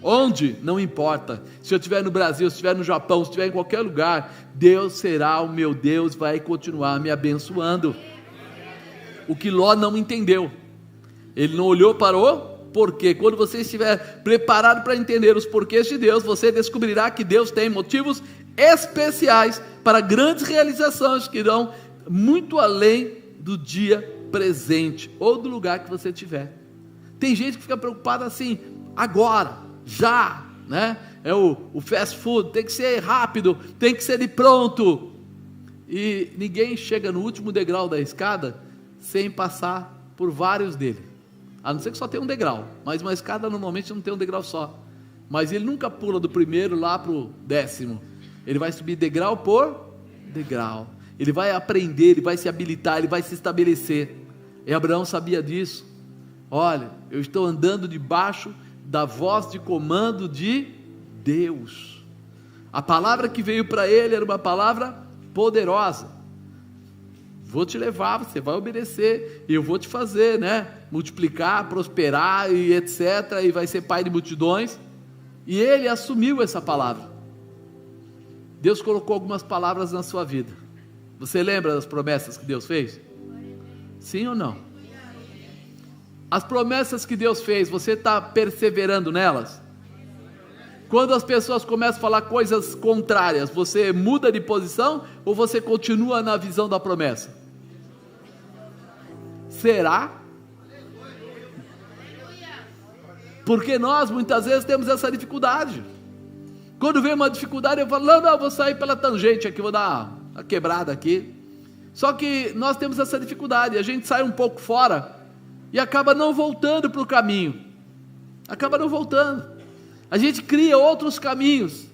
Onde? Não importa. Se eu estiver no Brasil, se estiver no Japão, se estiver em qualquer lugar, Deus será o meu Deus, vai continuar me abençoando. O que Ló não entendeu, ele não olhou para o porquê. Quando você estiver preparado para entender os porquês de Deus, você descobrirá que Deus tem motivos especiais para grandes realizações que irão muito além do dia presente ou do lugar que você estiver. Tem gente que fica preocupada assim, agora, já, né? É o fast food, tem que ser rápido, tem que ser de pronto. E ninguém chega no último degrau da escada sem passar por vários dele. A não ser que só tenha um degrau, mas uma escada normalmente não tem um degrau só. Mas ele nunca pula do primeiro lá para o 10º. Ele vai subir degrau por degrau. Ele vai aprender, ele vai se habilitar, ele vai se estabelecer. E Abraão sabia disso. Olha, eu estou andando debaixo da voz de comando de Deus. A palavra que veio para ele era uma palavra poderosa. Vou te levar, você vai obedecer, e eu vou te fazer, né? Multiplicar, prosperar e etc. E vai ser pai de multidões. E ele assumiu essa palavra. Deus colocou algumas palavras na sua vida. Você lembra das promessas que Deus fez? Sim ou não? As promessas que Deus fez, você está perseverando nelas? Quando as pessoas começam a falar coisas contrárias, você muda de posição ou você continua na visão da promessa? Será? Porque nós muitas vezes temos essa dificuldade. Quando vem uma dificuldade, eu falo, não, vou sair pela tangente aqui, vou dar uma quebrada aqui. Só que nós temos essa dificuldade, a gente sai um pouco fora e acaba não voltando para o caminho. Acaba não voltando. A gente cria outros caminhos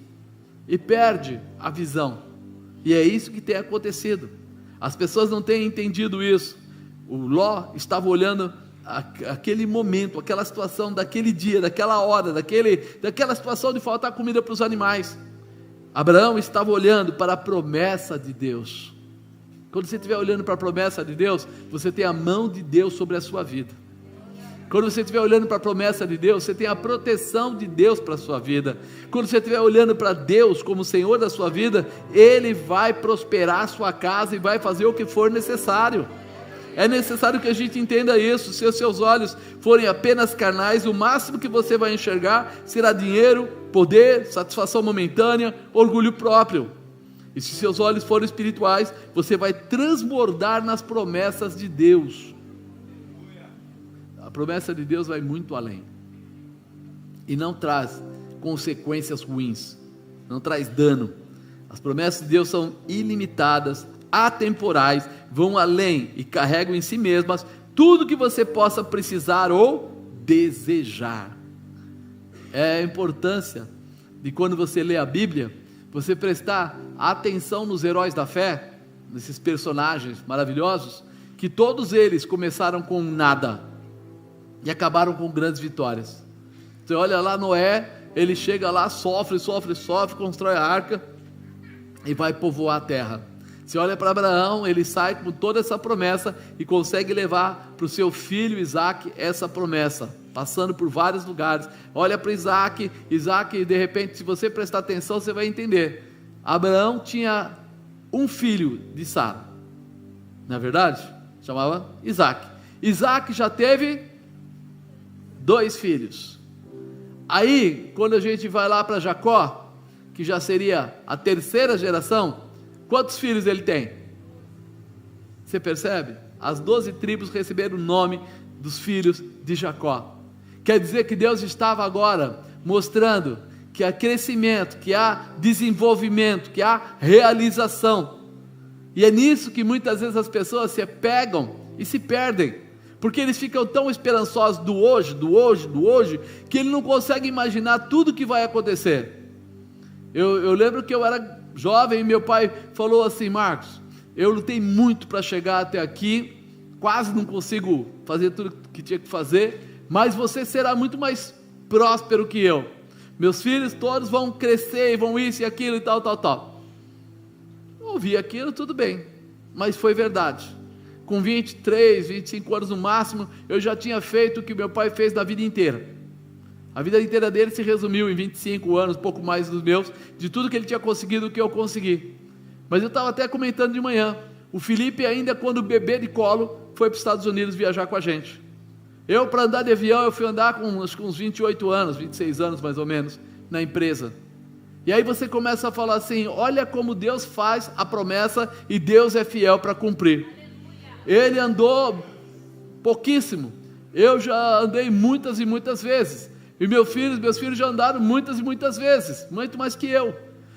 e perde a visão. E é isso que tem acontecido. As pessoas não têm entendido isso. O Ló estava olhando aquele momento, aquela situação daquele dia, daquela hora, daquela situação de faltar comida para os animais. Abraão estava olhando para a promessa de Deus. Quando você estiver olhando para a promessa de Deus, você tem a mão de Deus sobre a sua vida. Quando você estiver olhando para a promessa de Deus, você tem a proteção de Deus para a sua vida. Quando você estiver olhando para Deus como Senhor da sua vida, Ele vai prosperar a sua casa e vai fazer o que for necessário. É necessário que a gente entenda isso. Se os seus olhos forem apenas carnais, o máximo que você vai enxergar será dinheiro, poder, satisfação momentânea, orgulho próprio. E se seus olhos forem espirituais, você vai transbordar nas promessas de Deus. A promessa de Deus vai muito além e não traz consequências ruins, não traz dano. As promessas de Deus são ilimitadas, atemporais, vão além e carregam em si mesmas tudo que você possa precisar ou desejar. É a importância de, quando você lê a Bíblia, você prestar atenção nos heróis da fé, nesses personagens maravilhosos, que todos eles começaram com nada e acabaram com grandes vitórias. Você olha lá Noé, ele chega lá, sofre, constrói a arca e vai povoar a terra. Você olha para Abraão, ele sai com toda essa promessa e consegue levar para o seu filho Isaac essa promessa, passando por vários lugares. Olha para Isaac, de repente, se você prestar atenção, você vai entender. Abraão tinha um filho de Sara, não é verdade? Chamava Isaac. Isaac já teve 2 filhos. Aí, quando a gente vai lá para Jacó, que já seria a 3ª geração, quantos filhos ele tem? Você percebe? As 12 tribos receberam o nome dos filhos de Jacó. Quer dizer que Deus estava agora mostrando que há crescimento, que há desenvolvimento, que há realização. E é nisso que muitas vezes as pessoas se pegam e se perdem, porque eles ficam tão esperançosos do hoje, que ele não consegue imaginar tudo que vai acontecer. Eu lembro que eu era jovem e meu pai falou assim: Marcos, eu lutei muito para chegar até aqui, quase não consigo fazer tudo que tinha que fazer, mas você será muito mais próspero que eu. Meus filhos todos vão crescer, vão isso e aquilo e tal. Eu ouvi aquilo, tudo bem, mas foi verdade. Com 23, 25 anos no máximo, eu já tinha feito o que meu pai fez na vida inteira. A vida inteira dele se resumiu em 25 anos, pouco mais dos meus, de tudo que ele tinha conseguido, o que eu consegui. Mas eu estava até comentando de manhã, o Felipe ainda quando bebê de colo, foi para os Estados Unidos viajar com a gente. Eu, para andar de avião, eu fui andar com acho que uns 28 anos, 26 anos mais ou menos, na empresa. E aí você começa a falar assim: olha como Deus faz a promessa e Deus é fiel para cumprir. Ele andou pouquíssimo, eu já andei muitas e muitas vezes, e meus filhos já andaram muitas e muitas vezes, muito mais que eu.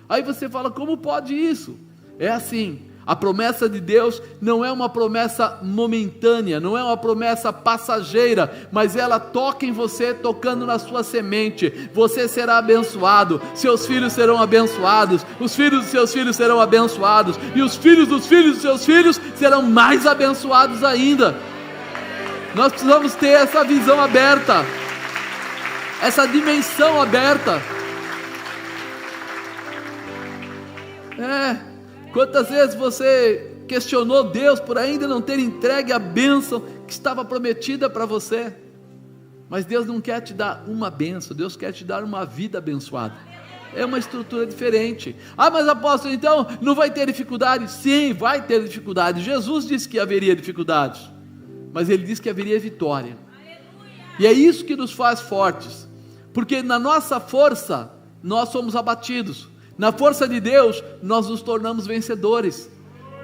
Aí você fala: como pode isso? É assim, a promessa de Deus não é uma promessa momentânea, não é uma promessa passageira, mas ela toca em você, tocando na sua semente. Você será abençoado, seus filhos serão abençoados, os filhos dos seus filhos serão abençoados, e os filhos dos seus filhos serão mais abençoados ainda. Nós precisamos ter essa visão aberta, essa dimensão aberta. Quantas vezes você questionou Deus por ainda não ter entregue a bênção que estava prometida para você? Mas Deus não quer te dar uma bênção, Deus quer te dar uma vida abençoada. É uma estrutura diferente. Mas apóstolo, então não vai ter dificuldade? Sim, vai ter dificuldade. Jesus disse que haveria dificuldades, mas Ele disse que haveria vitória. E é isso que nos faz fortes, porque na nossa força nós somos abatidos, na força de Deus nós nos tornamos vencedores.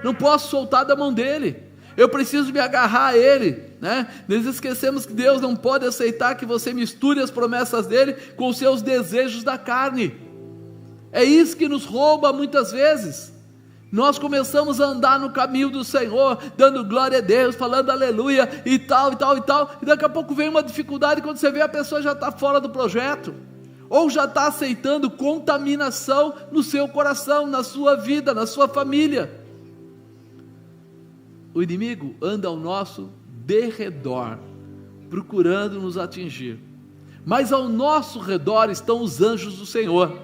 Não posso soltar da mão dele, eu preciso me agarrar a ele, né? Nós esquecemos que Deus não pode aceitar que você misture as promessas dele com os seus desejos da carne. É isso que nos rouba muitas vezes. Nós começamos a andar no caminho do Senhor, dando glória a Deus, falando aleluia e tal, e daqui a pouco vem uma dificuldade, quando você vê, a pessoa já está fora do projeto, ou já está aceitando contaminação no seu coração, na sua vida, na sua família. O inimigo anda ao nosso derredor, procurando nos atingir, mas ao nosso redor estão os anjos do Senhor.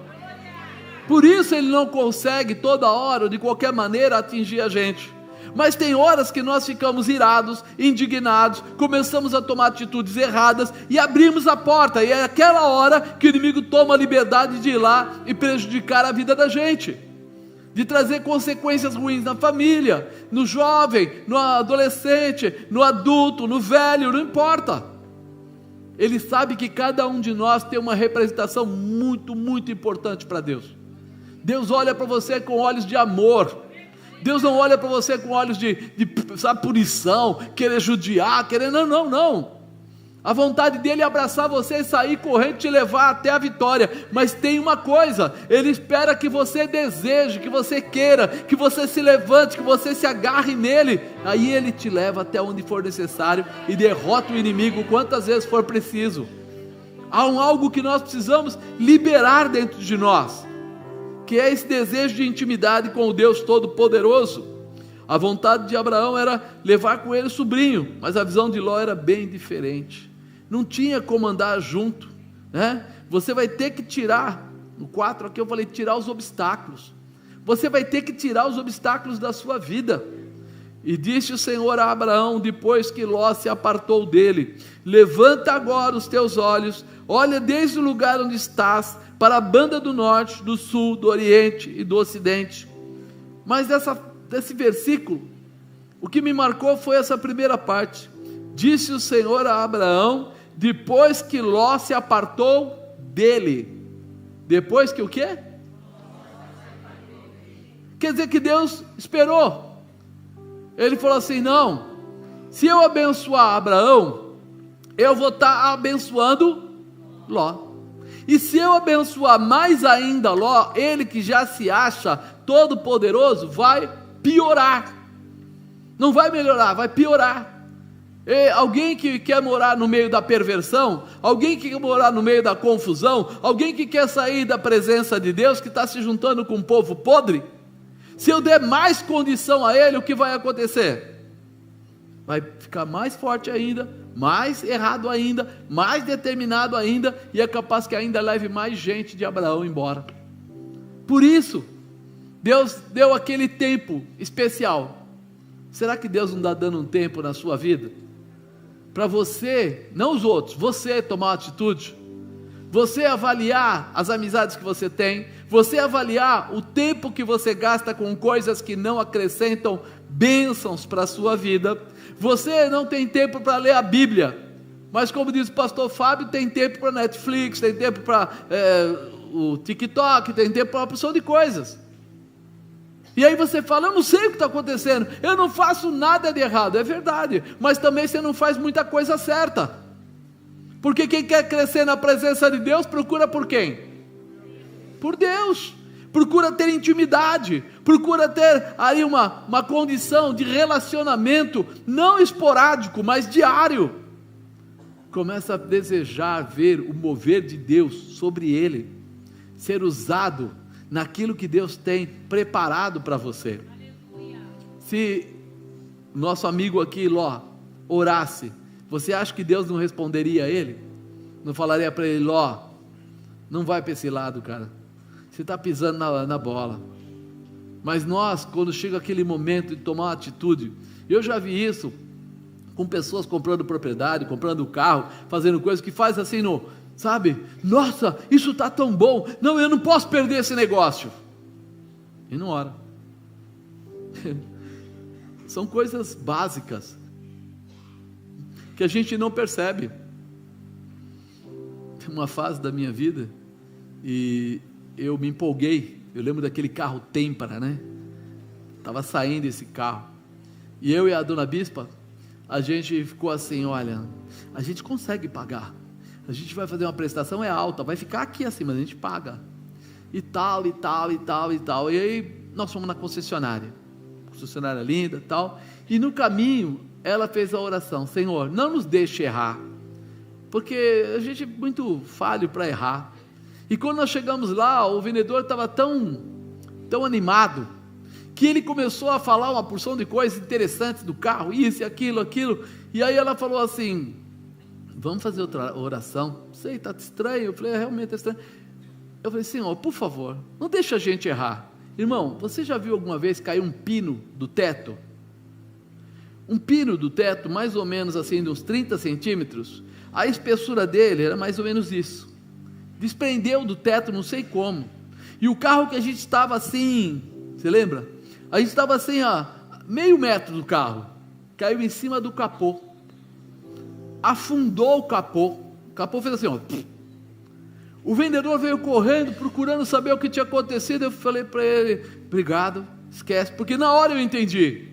Por isso ele não consegue toda hora ou de qualquer maneira atingir a gente, Mas tem horas que nós ficamos irados, indignados, começamos a tomar atitudes erradas e abrimos a porta, e é aquela hora que o inimigo toma a liberdade de ir lá e prejudicar a vida da gente, de trazer consequências ruins na família, no jovem, no adolescente, no adulto, no velho, não importa. Ele sabe que cada um de nós tem uma representação muito, muito importante para Deus. Deus olha para você com olhos de amor. Deus não olha para você com olhos de punição, querer judiar, não. A vontade dele é abraçar você e sair correndo, te levar até a vitória. Mas tem uma coisa, ele espera que você deseje, que você queira, que você se levante, que você se agarre nele. Aí ele te leva até onde for necessário e derrota o inimigo quantas vezes for preciso. Há algo que nós precisamos liberar dentro de nós, que é esse desejo de intimidade com o Deus Todo-Poderoso. A vontade de Abraão era levar com ele o sobrinho, mas a visão de Ló era bem diferente. Não tinha como andar junto, né? Você vai ter que tirar, no 4 aqui eu falei, tirar os obstáculos. Você vai ter que tirar os obstáculos da sua vida. E disse o Senhor a Abraão, depois que Ló se apartou dele: levanta agora os teus olhos, olha desde o lugar onde estás, para a banda do norte, do sul, do oriente e do ocidente. Mas desse versículo, o que me marcou foi essa primeira parte. Disse o Senhor a Abraão, depois que Ló se apartou dele. Depois que o quê? Quer dizer que Deus esperou. Ele falou assim: não, se eu abençoar Abraão, eu vou estar abençoando Ló. E se eu abençoar mais ainda Ló, ele que já se acha todo poderoso, vai piorar. Não vai melhorar, vai piorar. Alguém que quer morar no meio da perversão, alguém que quer morar no meio da confusão, alguém que quer sair da presença de Deus, que está se juntando com um povo podre, se eu der mais condição a ele, o que vai acontecer? Vai ficar mais forte ainda, mais errado ainda, mais determinado ainda, e é capaz que ainda leve mais gente de Abraão embora. Por isso, Deus deu aquele tempo especial. Será que Deus não está dando um tempo na sua vida? Para você, não os outros, você tomar uma atitude, você avaliar as amizades que você tem, você avaliar o tempo que você gasta com coisas que não acrescentam bênçãos para a sua vida. Você não tem tempo para ler a Bíblia, mas como diz o pastor Fábio, tem tempo para Netflix, tem tempo para o TikTok, tem tempo para uma porção de coisas. E aí você fala: eu não sei o que está acontecendo, eu não faço nada de errado. É verdade, mas também você não faz muita coisa certa, porque quem quer crescer na presença de Deus, procura por quem? Por Deus. Procura ter intimidade, procura ter aí uma condição de relacionamento, não esporádico, mas diário. Começa a desejar ver o mover de Deus sobre ele, ser usado naquilo que Deus tem preparado para você. Se nosso amigo aqui, Ló, orasse, você acha que Deus não responderia a ele? Não falaria para ele: Ló, não vai para esse lado, cara, você está pisando na bola. Mas nós, quando chega aquele momento de tomar uma atitude, eu já vi isso com pessoas comprando propriedade, comprando carro, fazendo coisas que faz assim sabe, nossa, isso está tão bom, não, eu não posso perder esse negócio, e não ora. São coisas básicas que a gente não percebe. Tem uma fase da minha vida e eu me empolguei. Eu lembro daquele carro Tempra, né? Estava saindo esse carro, e eu e a dona Bispa, a gente ficou assim: olha, a gente consegue pagar, a gente vai fazer uma prestação, é alta, vai ficar aqui assim, mas a gente paga, e tal, e tal, e tal, e tal. E aí nós fomos na concessionária linda e tal, e no caminho ela fez a oração: Senhor, não nos deixe errar, porque a gente é muito falho para errar. E quando nós chegamos lá, o vendedor estava tão animado, que ele começou a falar uma porção de coisas interessantes do carro, isso e aquilo, e aí ela falou assim: vamos fazer outra oração. Não sei, está estranho. Eu falei: realmente é estranho. Eu falei: Senhor, por favor, não deixa a gente errar. Irmão, você já viu alguma vez cair um pino do teto? um pino do teto, mais ou menos assim, de uns 30 centímetros, a espessura dele era mais ou menos isso, desprendeu do teto, não sei como, e o carro que a gente estava assim, você lembra? A gente estava assim, meio metro do carro, caiu em cima do capô, afundou o capô fez assim, o vendedor veio correndo, procurando saber o que tinha acontecido. Eu falei para ele, obrigado, esquece, porque na hora eu entendi,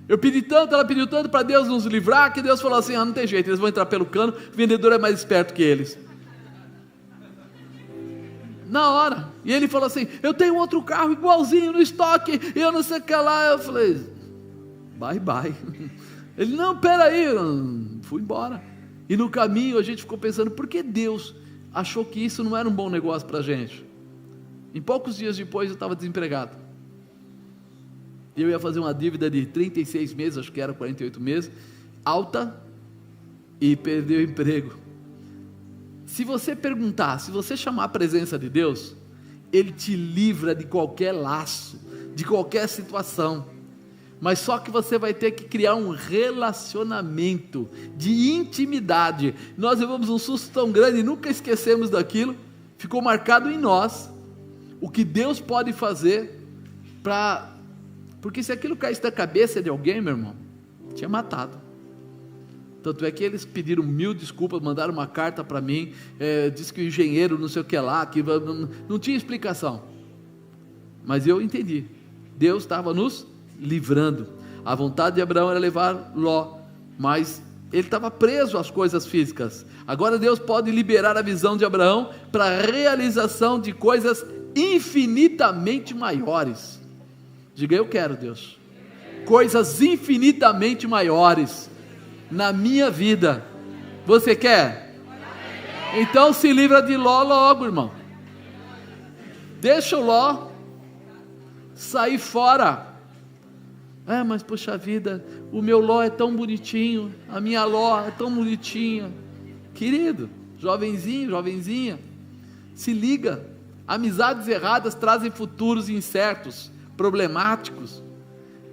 eu pedi tanto, ela pediu tanto para Deus nos livrar, que Deus falou assim, não tem jeito, eles vão entrar pelo cano, o vendedor é mais esperto que eles, na hora. E ele falou assim, eu tenho outro carro igualzinho no estoque, e eu não sei o que lá. Eu falei, bye. Ele, não, peraí, fui embora. E no caminho a gente ficou pensando, por que Deus achou que isso não era um bom negócio para a gente? Em poucos dias depois eu estava desempregado, eu ia fazer uma dívida de 36 meses, acho que era 48 meses, alta, e perdi o emprego. Se você perguntar, se você chamar a presença de Deus, Ele te livra de qualquer laço, de qualquer situação, mas só que você vai ter que criar um relacionamento de intimidade. Nós levamos um susto tão grande, nunca esquecemos daquilo, ficou marcado em nós, o que Deus pode fazer, porque se aquilo caísse da cabeça de alguém, meu irmão, tinha matado. Tanto é que eles pediram 1000 desculpas, mandaram uma carta para mim, disse que o engenheiro não sei o que lá, que não tinha explicação, mas eu entendi, Deus estava nos livrando. A vontade de Abraão era levar Ló, mas ele estava preso às coisas físicas. Agora Deus pode liberar a visão de Abraão para a realização de coisas infinitamente maiores. Diga, eu quero, Deus, coisas infinitamente maiores na minha vida. Você quer? Então se livra de Ló logo, irmão. Deixa o Ló sair fora. Mas poxa vida, o meu Ló é tão bonitinho, a minha Ló é tão bonitinha. Querido, jovenzinho, jovenzinha, se liga, amizades erradas trazem futuros incertos, problemáticos.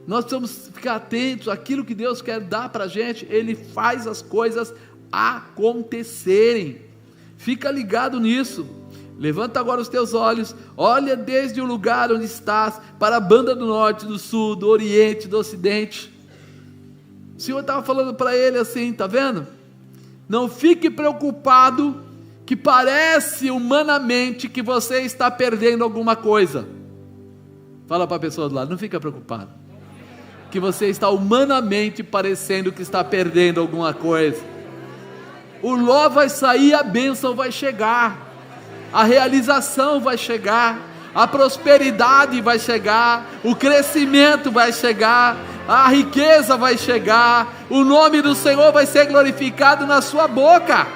Nós precisamos ficar atentos àquilo que Deus quer dar para a gente. Ele faz as coisas acontecerem, fica ligado nisso. Levanta agora os teus olhos, olha desde o lugar onde estás, para a banda do norte, do sul, do oriente, do ocidente. O Senhor estava falando para ele assim, está vendo? Não fique preocupado, que parece humanamente que você está perdendo alguma coisa. Fala para a pessoa do lado, não fica preocupado, que você está humanamente parecendo que está perdendo alguma coisa. O Ló vai sair, a bênção vai chegar, a realização vai chegar, a prosperidade vai chegar, o crescimento vai chegar, a riqueza vai chegar, o nome do Senhor vai ser glorificado na sua boca.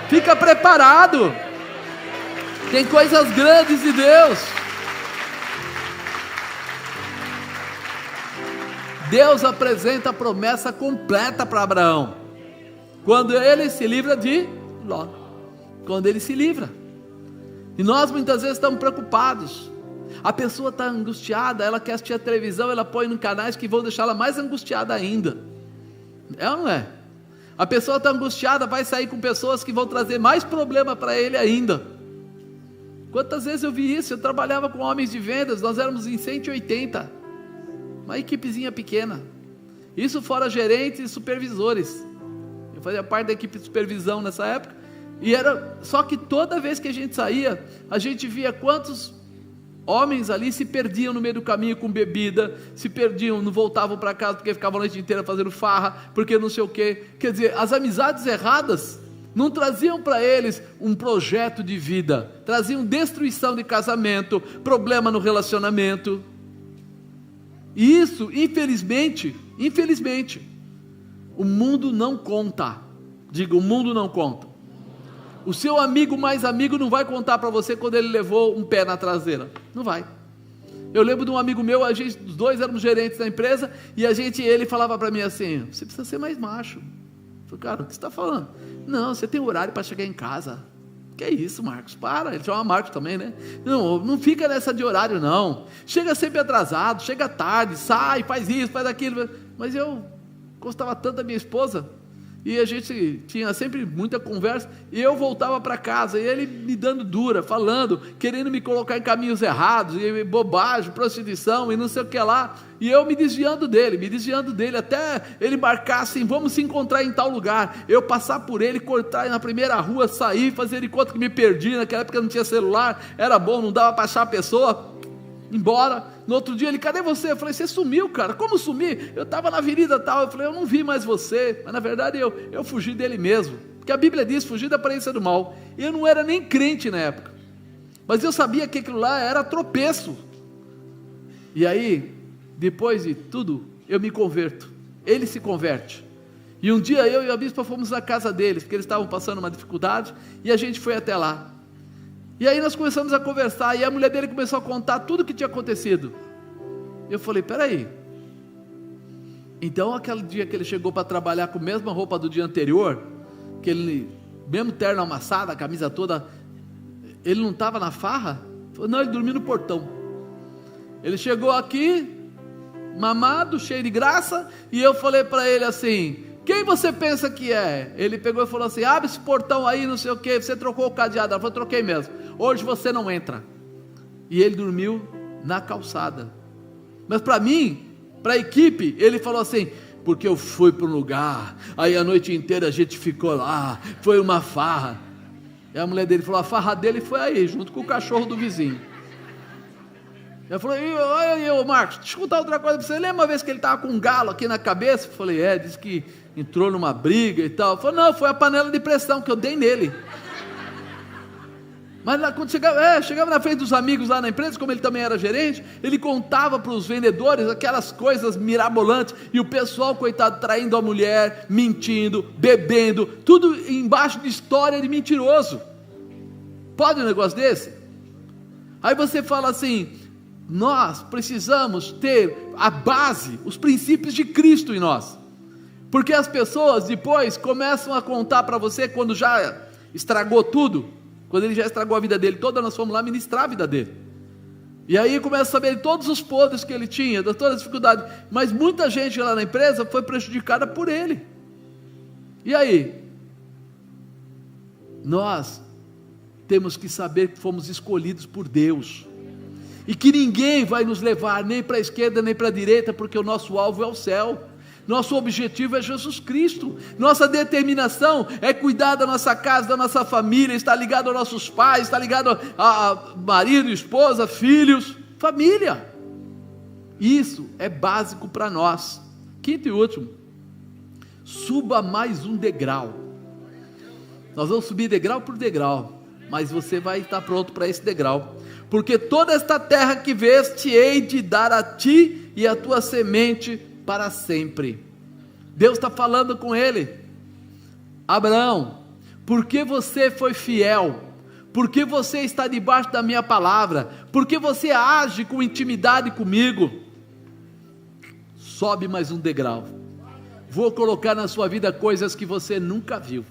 Fica preparado, tem coisas grandes de Deus. Deus apresenta a promessa completa para Abraão, quando ele se livra de Ló, quando ele se livra. E nós muitas vezes estamos preocupados, a pessoa está angustiada, ela quer assistir a televisão, ela põe em canais que vão deixar ela mais angustiada ainda, é ou não é? A pessoa está angustiada, vai sair com pessoas que vão trazer mais problema para ele ainda. Quantas vezes eu vi isso? Eu trabalhava com homens de vendas, nós éramos em 180, uma equipezinha pequena, isso fora gerentes e supervisores. Eu fazia parte da equipe de supervisão nessa época, e era, só que toda vez que a gente saía, a gente via quantos homens ali se perdiam no meio do caminho com bebida, se perdiam, não voltavam para casa porque ficavam a noite inteira fazendo farra, porque não sei o que. Quer dizer, as amizades erradas não traziam para eles um projeto de vida, traziam destruição de casamento, problema no relacionamento. E isso, infelizmente, o mundo não conta. Diga, o mundo não conta. O seu amigo mais amigo não vai contar para você quando ele levou um pé na traseira, não vai. Eu lembro de um amigo meu, os dois éramos gerentes da empresa, e ele falava para mim assim, você precisa ser mais macho. Eu falei, cara, o que você está falando? Não, você tem horário para chegar em casa. Que é isso, Marcos? Para, ele chama Marcos também, né? Não fica nessa de horário não, chega sempre atrasado, chega tarde, sai, faz isso, faz aquilo. Mas eu gostava tanto da minha esposa, e a gente tinha sempre muita conversa, e eu voltava para casa, e ele me dando dura, falando, querendo me colocar em caminhos errados, e bobagem, prostituição, e não sei o que lá, e eu me desviando dele, até ele marcar assim, vamos se encontrar em tal lugar, eu passar por ele, cortar na primeira rua, sair, fazer de conta que me perdi, naquela época não tinha celular, era bom, não dava para achar a pessoa, embora. No outro dia ele, cadê você? Eu falei, você sumiu, cara. Como sumir? Eu estava na avenida tal. Eu falei, eu não vi mais você. Mas na verdade eu fugi dele mesmo, porque a Bíblia diz, fugir da aparência do mal. Eu não era nem crente na época, mas eu sabia que aquilo lá era tropeço. E aí, depois de tudo, eu me converto, ele se converte, e um dia eu e a bispa fomos na casa deles, porque eles estavam passando uma dificuldade, e a gente foi até lá. E aí nós começamos a conversar, e a mulher dele começou a contar tudo o que tinha acontecido. Eu falei, peraí, então aquele dia que ele chegou para trabalhar com a mesma roupa do dia anterior, que ele, mesmo terno amassado, a camisa toda, ele não estava na farra? Falei, não, ele dormiu no portão. Ele chegou aqui, mamado, cheio de graça, e eu falei para ele assim, quem você pensa que é? Ele pegou e falou assim, abre esse portão aí, não sei o que, você trocou o cadeado? Eu falei, troquei mesmo, hoje você não entra. E ele dormiu na calçada. Mas para mim, para a equipe, ele falou assim, porque eu fui para um lugar, aí a noite inteira a gente ficou lá, foi uma farra. E a mulher dele falou, a farra dele foi aí, junto com o cachorro do vizinho. Eu falei, olha, Marcos, deixa eu contar outra coisa para você, lembra uma vez que ele estava com um galo aqui na cabeça? Eu falei, disse que entrou numa briga e tal. Eu falei, não, foi a panela de pressão que eu dei nele. Mas lá, quando chegava na frente dos amigos lá na empresa, como ele também era gerente, ele contava para os vendedores aquelas coisas mirabolantes, e o pessoal, coitado, traindo a mulher, mentindo, bebendo, tudo embaixo de história de mentiroso. Pode um negócio desse? Aí você fala assim, nós precisamos ter a base, os princípios de Cristo em nós, porque as pessoas depois começam a contar para você, quando já estragou tudo, quando ele já estragou a vida dele toda, nós fomos lá ministrar a vida dele, e aí começa a saber todos os podres que ele tinha, de todas as dificuldades, mas muita gente lá na empresa foi prejudicada por ele. E aí, nós temos que saber que fomos escolhidos por Deus, e que ninguém vai nos levar nem para a esquerda nem para a direita, porque o nosso alvo é o céu, nosso objetivo é Jesus Cristo, nossa determinação é cuidar da nossa casa, da nossa família, estar ligado aos nossos pais, estar ligado a marido, esposa, filhos, família. Isso é básico para nós. Quinto e último, suba mais um degrau. Nós vamos subir degrau por degrau, mas você vai estar pronto para esse degrau, porque toda esta terra que vês te hei de dar a ti e a tua semente para sempre. Deus está falando com ele, Abraão, porque você foi fiel, porque você está debaixo da minha palavra, porque você age com intimidade comigo, sobe mais um degrau, vou colocar na sua vida coisas que você nunca viu,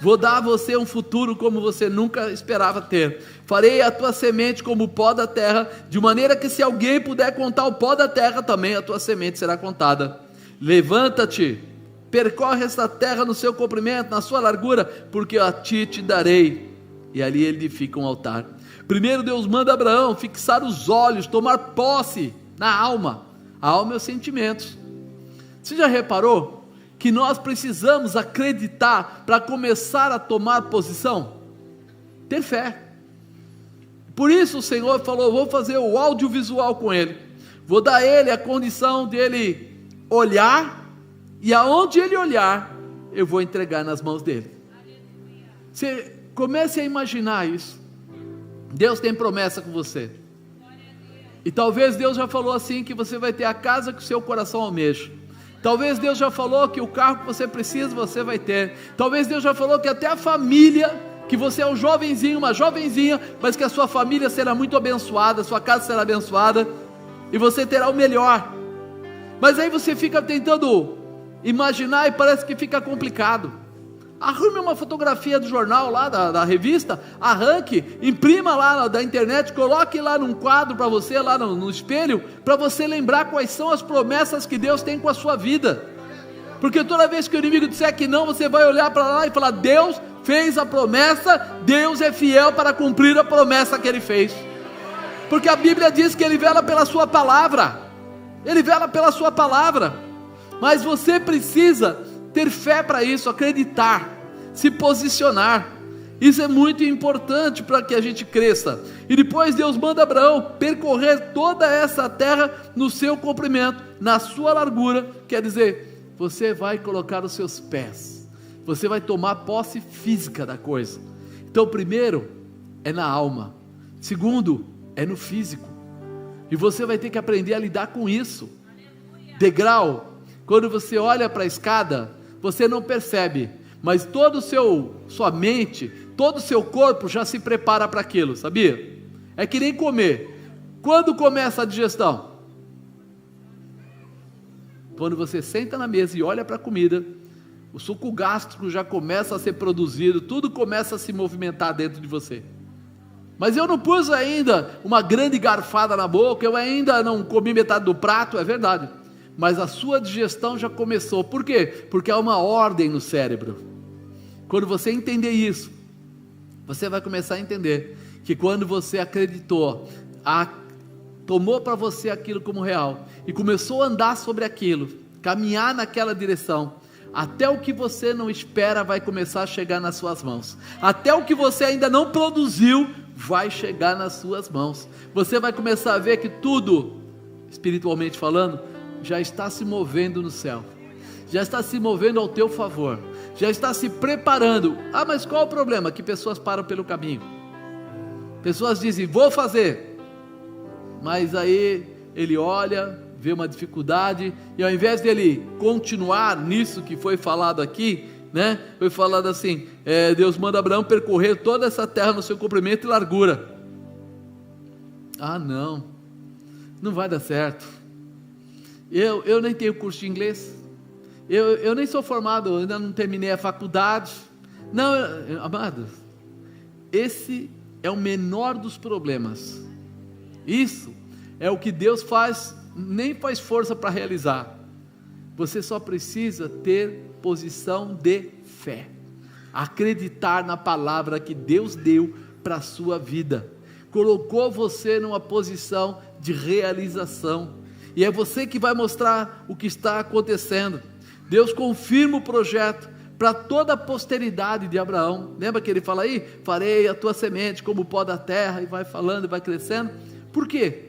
vou dar a você um futuro como você nunca esperava ter, farei a tua semente como o pó da terra, de maneira que se alguém puder contar o pó da terra, também a tua semente será contada. Levanta-te, percorre esta terra no seu comprimento, na sua largura, porque a ti te darei. E ali ele edifica um altar. Primeiro Deus manda Abraão fixar os olhos, tomar posse na alma. A alma é os sentimentos. Você já reparou que nós precisamos acreditar para começar a tomar posição? Ter fé. Por isso o Senhor falou, vou fazer o audiovisual com ele, vou dar a ele a condição de ele olhar, e aonde ele olhar, eu vou entregar nas mãos dele. Você comece a imaginar isso. Deus tem promessa com você, e talvez Deus já falou assim, que você vai ter a casa que o seu coração almeja. Talvez Deus já falou que o carro que você precisa, você vai ter. Talvez Deus já falou que até a família, que você é um jovenzinho, uma jovenzinha, mas que a sua família será muito abençoada, a sua casa será abençoada, e você terá o melhor. Mas aí você fica tentando imaginar e parece que fica complicado. Arrume uma fotografia do jornal lá, da revista, arranque, imprima lá da internet, coloque lá num quadro para você, lá no espelho, para você lembrar quais são as promessas que Deus tem com a sua vida. Porque toda vez que o inimigo disser que não, você vai olhar para lá e falar: Deus fez a promessa, Deus é fiel para cumprir a promessa que Ele fez. Porque a Bíblia diz que Ele vela pela sua palavra, Ele vela pela sua palavra. Mas você precisa ter fé para isso, acreditar, se posicionar. Isso é muito importante para que a gente cresça. E depois Deus manda Abraão percorrer toda essa terra no seu comprimento, na sua largura. Quer dizer, você vai colocar os seus pés, você vai tomar posse física da coisa. Então, primeiro é na alma, segundo é no físico, e você vai ter que aprender a lidar com isso. Degrau, quando você olha para a escada, você não percebe, mas toda sua mente, todo o seu corpo já se prepara para aquilo, sabia? É que nem comer. Quando começa a digestão? Quando você senta na mesa e olha para a comida, o suco gástrico já começa a ser produzido, tudo começa a se movimentar dentro de você. Mas eu não pus ainda uma grande garfada na boca, eu ainda não comi metade do prato, é verdade. Mas a sua digestão já começou. Por quê? Porque há uma ordem no cérebro. Quando você entender isso, você vai começar a entender que quando você acreditou, tomou para você aquilo como real, e começou a andar sobre aquilo, caminhar naquela direção, até o que você não espera vai começar a chegar nas suas mãos. Até o que você ainda não produziu vai chegar nas suas mãos. Você vai começar a ver que tudo, espiritualmente falando, já está se movendo no céu, já está se movendo ao teu favor, já está se preparando. Mas qual o problema? Que pessoas param pelo caminho, pessoas dizem: vou fazer, mas aí ele olha, vê uma dificuldade, e ao invés dele continuar nisso que foi falado aqui, foi falado assim, Deus manda Abraão percorrer toda essa terra no seu comprimento e largura. Não vai dar certo. Eu nem tenho curso de inglês, eu nem sou formado, ainda não terminei a faculdade. Não, amados, esse é o menor dos problemas. Isso é o que Deus nem faz força para realizar. Você só precisa ter posição de fé, acreditar na palavra que Deus deu para a sua vida, colocou você numa posição de realização, e é você que vai mostrar o que está acontecendo. Deus confirma o projeto para toda a posteridade de Abraão. Lembra que ele fala aí: farei a tua semente como o pó da terra, e vai falando e vai crescendo. Por quê?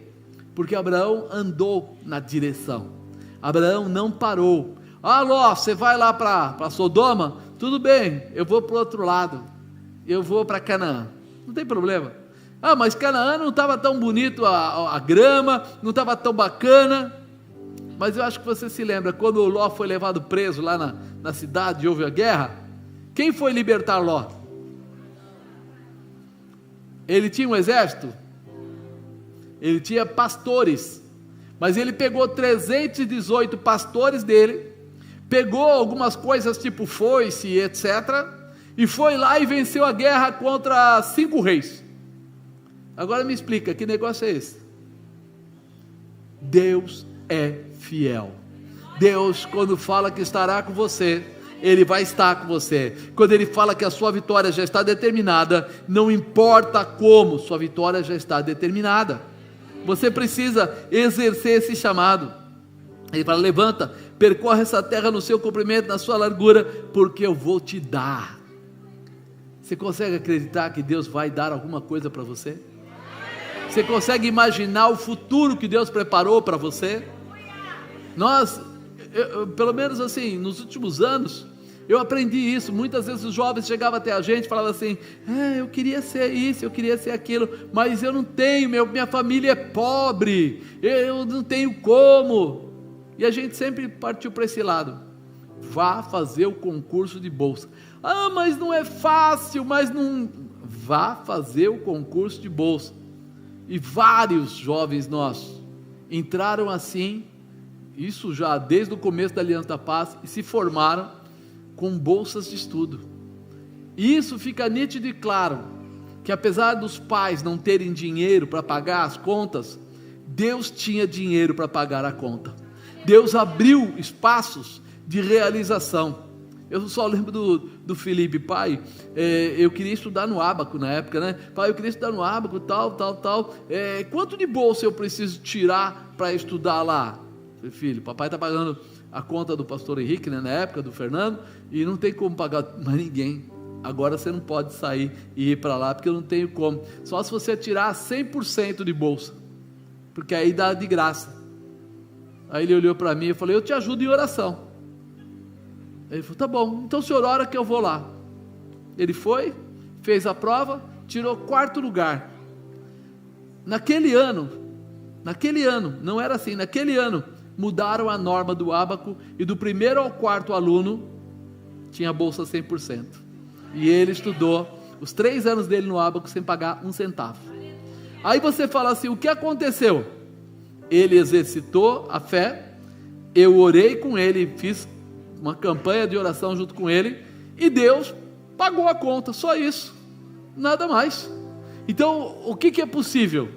Porque Abraão andou na direção, Abraão não parou. Ló, você vai lá para Sodoma? Tudo bem, eu vou para o outro lado, eu vou para Canaã, não tem problema. Mas Canaã não estava tão bonito, a grama não estava tão bacana. Mas eu acho que você se lembra, quando Ló foi levado preso lá na cidade, houve a guerra, quem foi libertar Ló? Ele tinha um exército? Ele tinha pastores, mas ele pegou 318 pastores dele, pegou algumas coisas tipo foice e etc, e foi lá e venceu a guerra contra 5 reis. Agora me explica, que negócio é esse? Deus é fiel. Deus, quando fala que estará com você, Ele vai estar com você. Quando Ele fala que a sua vitória já está determinada, não importa como, sua vitória já está determinada. Você precisa exercer esse chamado. Ele fala: levanta, percorre essa terra no seu comprimento, na sua largura, porque eu vou te dar. Você consegue acreditar que Deus vai dar alguma coisa para você? Você consegue imaginar o futuro que Deus preparou para você? Pelo menos assim, nos últimos anos, eu aprendi isso. Muitas vezes os jovens chegavam até a gente e falavam assim: eu queria ser isso, eu queria ser aquilo, mas eu não tenho, minha família é pobre, eu não tenho como. E a gente sempre partiu para esse lado: vá fazer o concurso de bolsa. Mas não é fácil, vá fazer o concurso de bolsa. E vários jovens nossos entraram assim, isso já desde o começo da Aliança da Paz, e se formaram com bolsas de estudo. E isso fica nítido e claro, que apesar dos pais não terem dinheiro para pagar as contas, Deus tinha dinheiro para pagar a conta. Deus abriu espaços, de realização. Eu só lembro do Felipe: pai, eu queria estudar no Ábaco na época, né? Pai, eu queria estudar no Ábaco, tal. Quanto de bolsa eu preciso tirar para estudar lá? Eu falei: filho, papai está pagando a conta do pastor Henrique, né, na época do Fernando, e não tem como pagar mais ninguém. Agora você não pode sair e ir para lá, porque eu não tenho como. Só se você tirar 100% de bolsa, porque aí dá de graça. Aí ele olhou para mim e falou: eu te ajudo em oração. Ele falou: tá bom, então o senhor ora que eu vou lá. Ele foi, fez a prova, tirou 4º lugar. Naquele ano, não era assim, naquele ano, mudaram a norma do Ábaco, e do 1º ao 4º aluno, tinha bolsa 100%. E ele estudou os 3 anos dele no Ábaco sem pagar 1 centavo. Aí você fala assim: o que aconteceu? Ele exercitou a fé, eu orei com ele, fiz uma campanha de oração junto com ele, e Deus pagou a conta, só isso, nada mais. Então, o que é possível?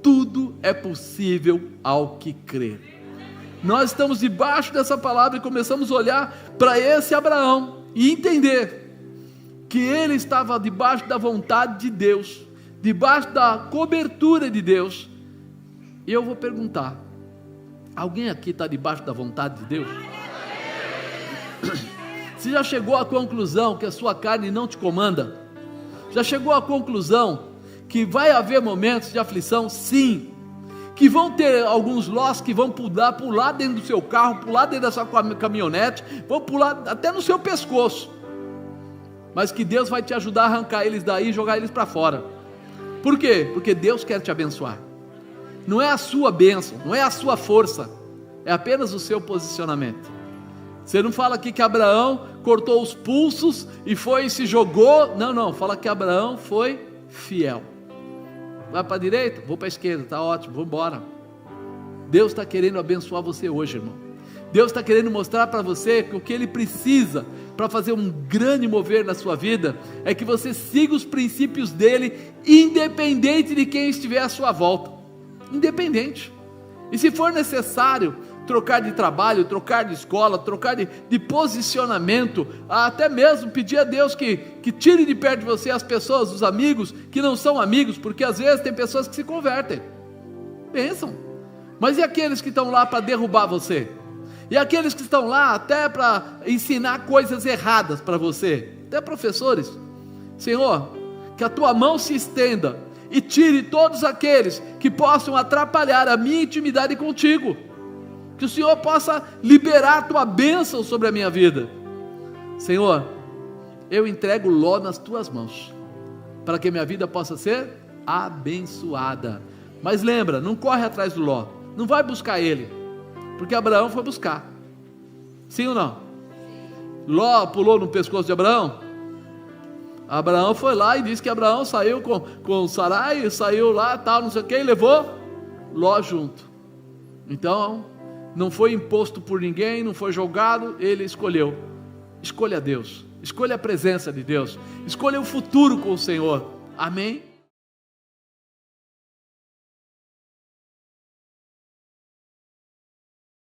Tudo é possível ao que crer. Nós estamos debaixo dessa palavra e começamos a olhar para esse Abraão e entender que ele estava debaixo da vontade de Deus, debaixo da cobertura de Deus. E eu vou perguntar: alguém aqui está debaixo da vontade de Deus? Você já chegou à conclusão que a sua carne não te comanda? Já chegou à conclusão que vai haver momentos de aflição? Sim. Que vão ter alguns lós que vão pular dentro do seu carro, pular dentro da sua caminhonete, vão pular até no seu pescoço, mas que Deus vai te ajudar a arrancar eles daí e jogar eles para fora. Por quê? Porque Deus quer te abençoar. Não é a sua bênção, não é a sua força, é apenas o seu posicionamento. Você não fala aqui que Abraão cortou os pulsos e foi e se jogou. Não, fala que Abraão foi fiel. Vai para a direita? Vou para a esquerda, está ótimo, vamos embora. Deus está querendo abençoar você hoje, irmão. Deus está querendo mostrar para você que o que Ele precisa para fazer um grande mover na sua vida é que você siga os princípios dEle, independente de quem estiver à sua volta. Independente. E se for necessário trocar de trabalho, trocar de escola, trocar de posicionamento, até mesmo pedir a Deus que tire de perto de você as pessoas, os amigos que não são amigos, porque às vezes tem pessoas que se convertem, pensam, mas e aqueles que estão lá para derrubar você? E aqueles que estão lá até para ensinar coisas erradas para você, até professores? Senhor, que a tua mão se estenda e tire todos aqueles que possam atrapalhar a minha intimidade contigo, que o Senhor possa liberar a tua bênção sobre a minha vida. Senhor, eu entrego Ló nas tuas mãos, para que minha vida possa ser abençoada. Mas lembra, não corre atrás do Ló, não vai buscar ele, porque Abraão foi buscar. Sim ou não? Ló pulou no pescoço de Abraão? Abraão foi lá e disse que Abraão saiu com Sarai, saiu lá, tal, não sei o que, e levou Ló junto. Então, não foi imposto por ninguém, não foi jogado, ele escolheu. Escolha Deus, escolha a presença de Deus, escolha o futuro com o Senhor. Amém?